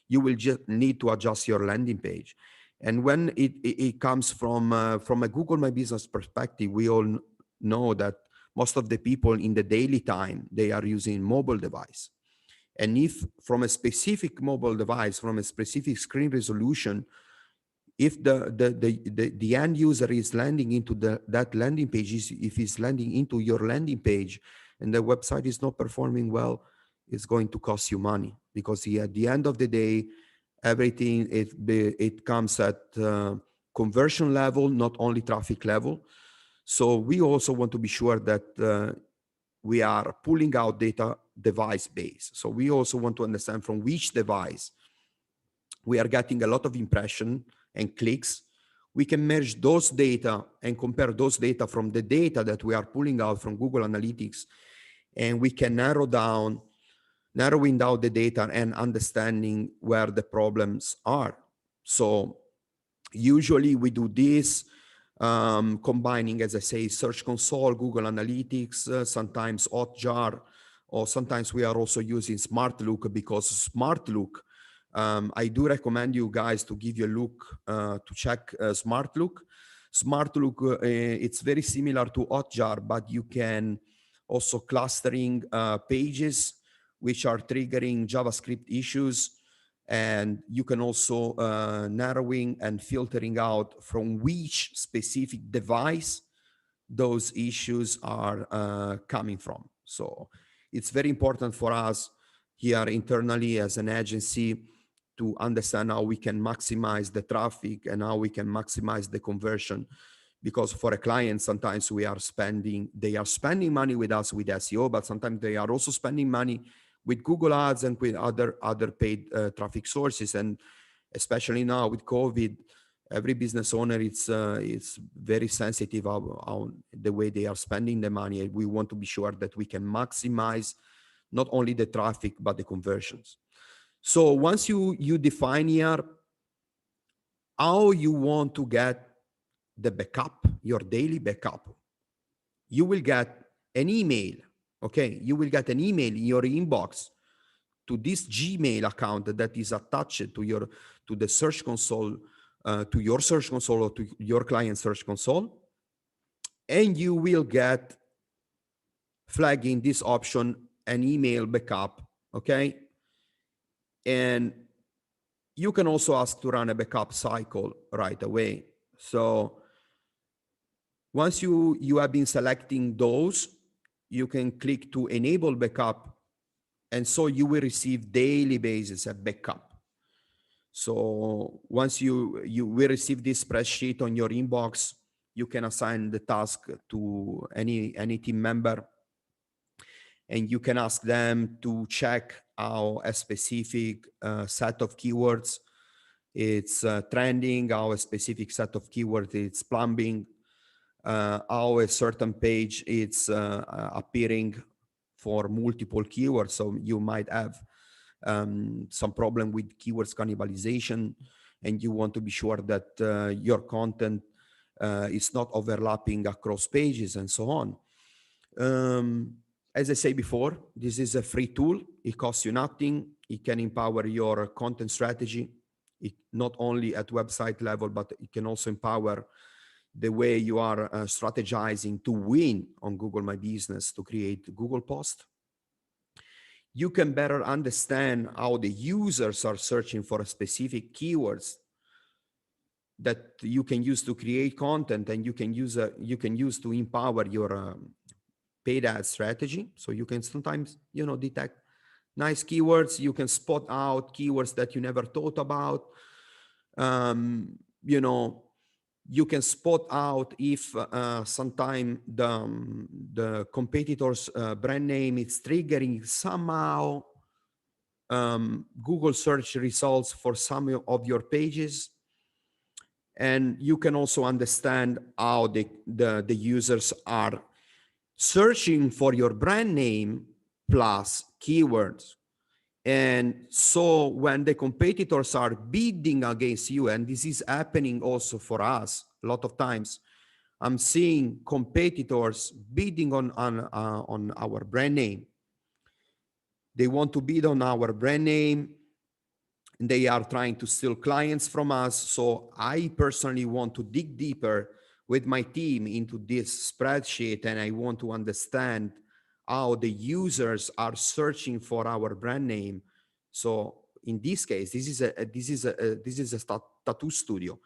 You will just need to adjust your landing page. And when it comes from a Google My Business perspective, we all know that most of the people in the daily time, they are using mobile device. And if from a specific mobile device, from a specific screen resolution, if the end user is landing into that landing page, if he's landing into your landing page and the website is not performing well, it's going to cost you money, because at the end of the day, everything it comes at conversion level, not only traffic level. So we also want to be sure that we are pulling out data device based. So we also want to understand from which device we are getting a lot of impression and clicks. We can merge those data and compare those data from the data that we are pulling out from Google Analytics, and we can narrowing down the data and understanding where the problems are. So usually we do this combining, as I say, Search Console, Google Analytics, sometimes Hotjar, or sometimes we are also using SmartLook, because SmartLook, I do recommend you guys to give you a look, to check SmartLook. SmartLook, it's very similar to Hotjar, but you can also clustering pages which are triggering JavaScript issues. And you can also narrowing and filtering out from which specific device those issues are coming from. So it's very important for us here internally as an agency to understand how we can maximize the traffic and how we can maximize the conversion. Because for a client, sometimes they are spending money with us with SEO, but sometimes they are also spending money with Google Ads and with other paid traffic sources. And especially now with COVID, Every business owner, it's very sensitive on the way they are spending the money. We want to be sure that we can maximize not only the traffic, but the conversions. So once you define here how you want to get the backup, your daily backup, you will get an email. Okay, you will get an email in your inbox to this Gmail account that is attached to the search console, to your search console or to your client search console, and you will get flagging this option an email backup. Okay, and you can also ask to run a backup cycle right away. So once you have been selecting those, you can click to enable backup, and so you will receive daily basis a backup. So once you will receive this spreadsheet on your inbox, you can assign the task to any team member, and you can ask them to check how a specific set of keywords it's trending, how a specific set of keywords it's plumbing, how a certain page it's appearing for multiple keywords. So you might have some problem with keywords cannibalization, and you want to be sure that your content is not overlapping across pages and so on. As I say before, this is a free tool. It costs you nothing. It can empower your content strategy, not only at website level, but it can also empower the way you are strategizing to win on Google My Business to create Google Post. You can better understand how the users are searching for specific keywords that you can use to create content, and you can use to empower your paid ad strategy. So you can sometimes, detect nice keywords. You can spot out keywords that you never thought about. You can spot out if sometime the competitor's brand name is triggering somehow Google search results for some of your pages. And you can also understand how the users are searching for your brand name plus keywords. And so when the competitors are bidding against you, and this is happening also for us a lot of times, I'm seeing competitors bidding on our brand name. They want to bid on our brand name, and they are trying to steal clients from us. So I personally want to dig deeper with my team into this spreadsheet, and I want to understand how the users are searching for our brand name. So in this case, this is a tattoo studio,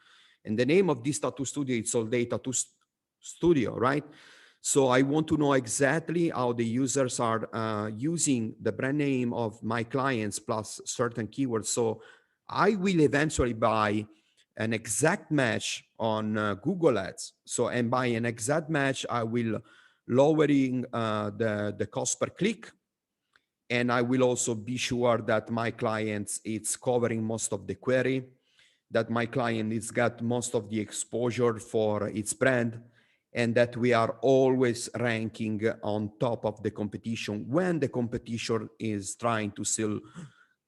and the name of this tattoo studio is All Day Tattoo Studio, right? So I want to know exactly how the users are using the brand name of my clients plus certain keywords. So I will eventually buy an exact match on Google Ads. So, and by an exact match, I will lowering the cost per click. And I will also be sure that my clients, it's covering most of the query, that my client has got most of the exposure for its brand, and that we are always ranking on top of the competition when the competition is trying to sell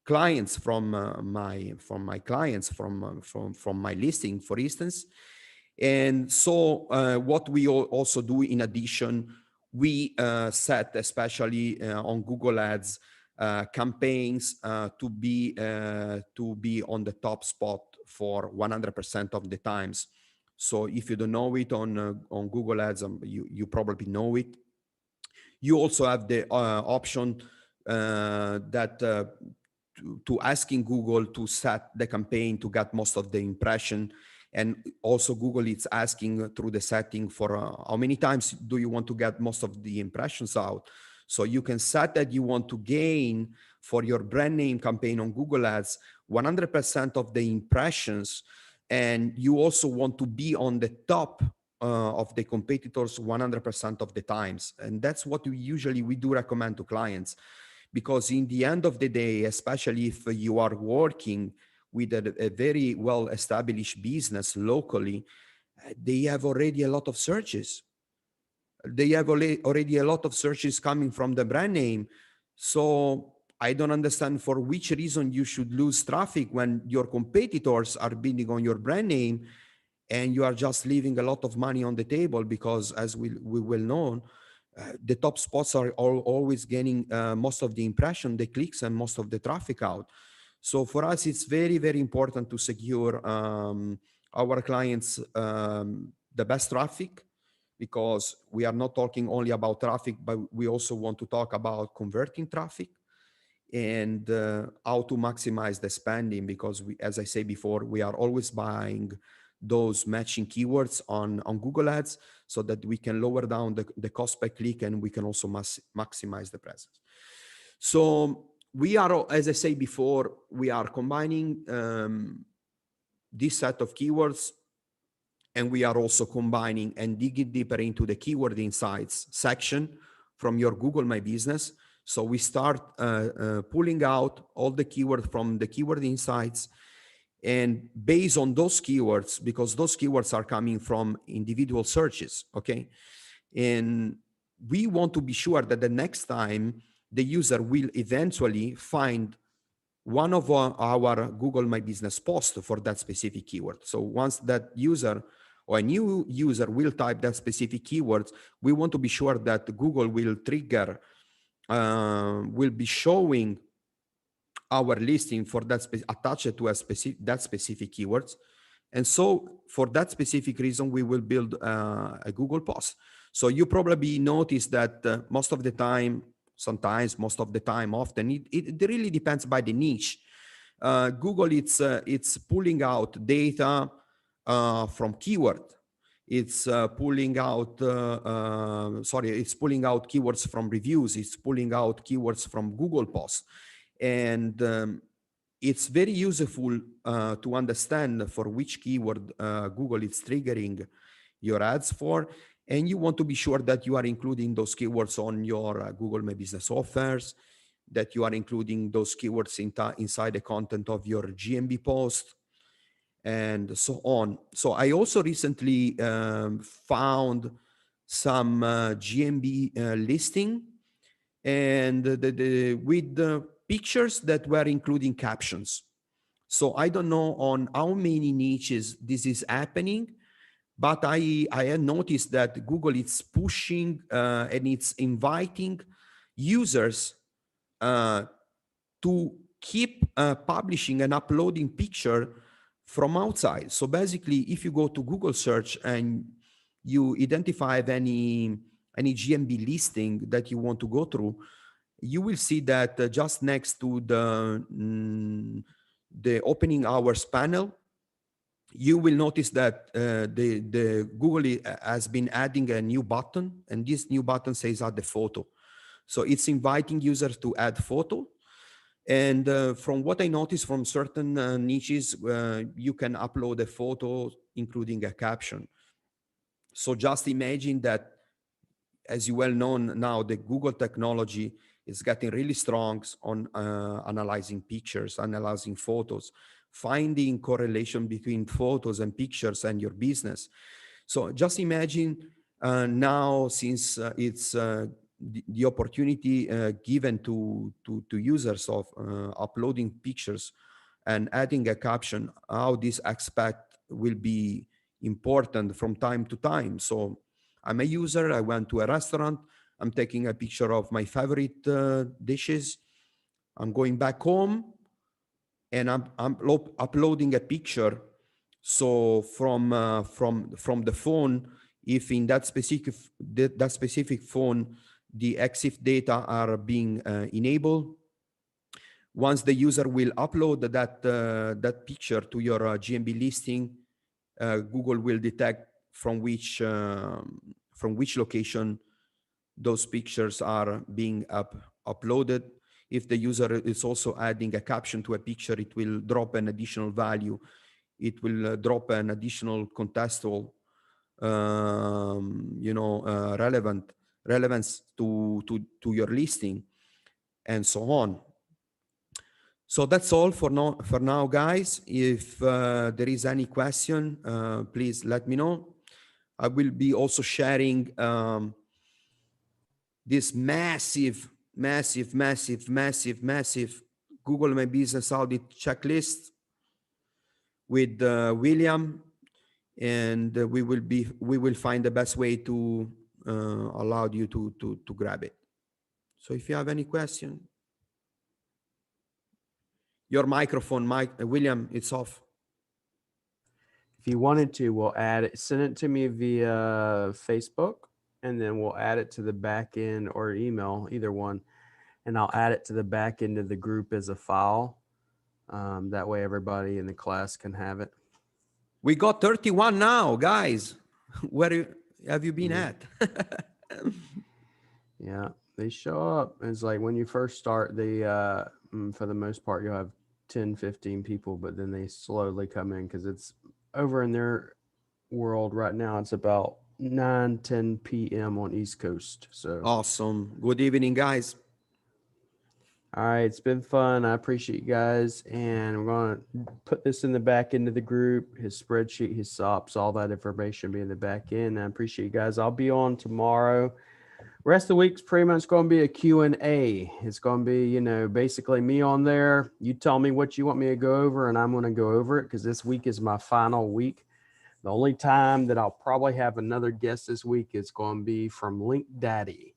clients from my listing, for instance. And so what we also do in addition, we set, especially on Google Ads, campaigns to be on the top spot for 100% of the times. So if you don't know it on Google Ads, you probably know it. You also have the option that to asking Google to set the campaign to get most of the impression. And also Google is asking through the setting for how many times do you want to get most of the impressions out. So you can set that you want to gain for your brand name campaign on Google Ads 100% of the impressions, and you also want to be on the top of the competitors 100% of the times. And that's what we do recommend to clients, because in the end of the day, especially if you are working with a very well-established business locally, they have already a lot of searches. They have already a lot of searches coming from the brand name. So I don't understand for which reason you should lose traffic when your competitors are bidding on your brand name and you are just leaving a lot of money on the table, because as we will know, the top spots are always getting most of the impression, the clicks, and most of the traffic out. So for us, it's very, very important to secure our clients the best traffic, because we are not talking only about traffic, but we also want to talk about converting traffic and how to maximize the spending, because we, as I say before, we are always buying those matching keywords on Google Ads so that we can lower down the cost per click, and we can also maximize the presence. So we are, as I say before, we are combining this set of keywords, and we are also combining and digging deeper into the keyword insights section from your Google My Business. So we start pulling out all the keywords from the keyword insights, and based on those keywords, because those keywords are coming from individual searches, okay? And we want to be sure that the next time the user will eventually find one of our Google My Business posts for that specific keyword. So once that user or a new user will type that specific keyword, we want to be sure that Google will trigger, will be showing our listing for that attached to that specific keywords. And so for that specific reason, we will build a Google post. So you probably notice that most of the time, sometimes, most of the time, often, it really depends by the niche. Google, it's pulling out data from keyword. It's pulling out, it's pulling out keywords from reviews. It's pulling out keywords from Google posts. And it's very useful to understand for which keyword Google is triggering your ads for. And you want to be sure that you are including those keywords on your Google My Business offers, that you are including those keywords inside the content of your GMB post, and so on. So I also recently found some GMB listing, and with the pictures that were including captions. So I don't know on how many niches this is happening, but I had noticed that Google is pushing and it's inviting users to keep publishing and uploading picture from outside. So basically, if you go to Google search and you identify any GMB listing that you want to go through, you will see that just next to the opening hours panel, you will notice that the Google has been adding a new button, and this new button says add the photo. So it's inviting users to add photo. And from what I noticed from certain niches, you can upload a photo, including a caption. So just imagine that, as you well know now, the Google technology is getting really strong on analyzing pictures, analyzing photos, finding correlation between photos and pictures and your business. So just imagine now, since it's the opportunity given to users of uploading pictures and adding a caption, how this aspect will be important from time to time. So I'm a user, I went to a restaurant, I'm taking a picture of my favorite dishes, I'm going back home, and I'm uploading a picture. So from the phone, if in that specific phone the EXIF data are being enabled, once the user will upload that picture to your GMB listing, Google will detect from which location those pictures are being uploaded. If the user is also adding a caption to a picture, it will drop an additional value. It will drop an additional contextual, relevance to your listing, and so on. So that's all for now, guys. If there is any question, please let me know. I will be also sharing this massive Google My Business Audit checklist with William, and we will find the best way to allow you to grab it. So if you have any question, your microphone, William, it's off. If you wanted to, we'll add it, send it to me via Facebook, and then we'll add it to the back end or email, either one. And I'll add it to the back end of the group as a file. That way everybody in the class can have it. We got 31 now, guys. Where have you been at? Yeah, they show up. It's like when you first start, they, for the most part, you'll have 10, 15 people, but then they slowly come in because it's over in their world right now. It's about 9, 10 p.m. on East Coast. So Awesome. Good evening, guys. all right, it's been fun. I appreciate you guys, and we're going to put this in the back end of the group, his spreadsheet, his SOPs, all that information be in the back end. I appreciate you guys. I'll be on tomorrow. Rest of the week's pretty much going to be a Q&A. It's going to be, you know, basically me on there. You tell me what you want me to go over, and I'm going to go over it because this week is my final week. The only time that I'll probably have another guest this week is going to be from Link Daddy.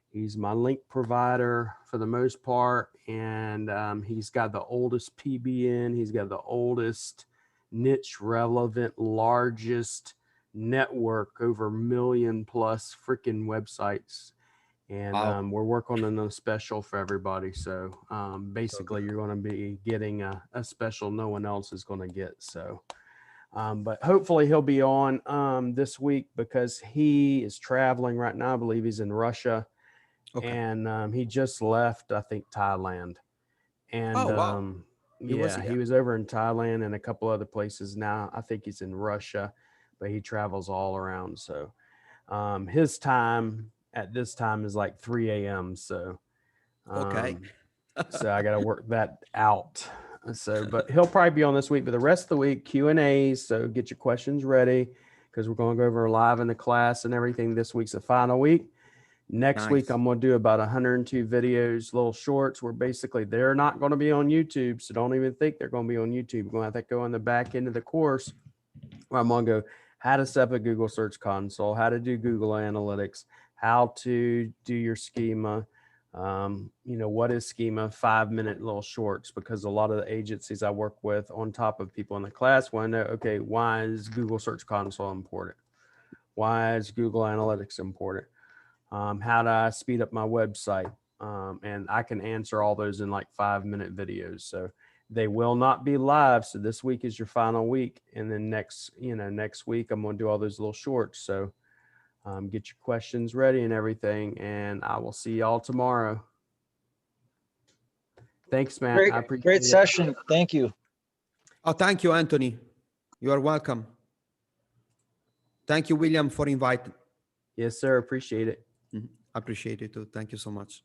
He's my link provider for the most part, and he's got the oldest PBN. He's got the oldest niche relevant, largest network, over 1 million plus freaking websites. And Wow. we're working on a special for everybody. So basically, you're going to be getting a special no one else is going to get. So, but hopefully he'll be on this week because he is traveling right now. I believe he's in Russia. Okay. And he just left, I think, Thailand. And Oh, wow. he was over in Thailand and a couple other places. Now I think he's in Russia, but he travels all around. So his time at this time is like 3 a.m. So Okay. so I got to work that out. So, but he'll probably be on this week. But the rest of the week, Q&As. So get your questions ready because we're going to go over live in the class and everything. This week's the final week. Next week, I'm going to do about 102 videos, little shorts, where basically they're not going to be on YouTube. So don't even think they're going to be on YouTube. We're going to have to go on the back end of the course where I'm going to go how to set up a Google Search Console, how to do Google Analytics, how to do your schema. You know, what is schema? 5-minute little shorts, because a lot of the agencies I work with on top of people in the class want to know, okay, why is Google Search Console important? Why is Google Analytics important? How do I speed up my website? And I can answer all those in like 5-minute videos. So they will not be live. So this week is your final week. And then next week, I'm going to do all those little shorts. So get your questions ready and everything. And I will see y'all tomorrow. Thanks, man. I appreciate it. Great session. Thank you. Oh, thank you, Anthony. You are welcome. Thank you, William, for inviting. Yes, sir. Appreciate it. Appreciate it too. Thank you so much.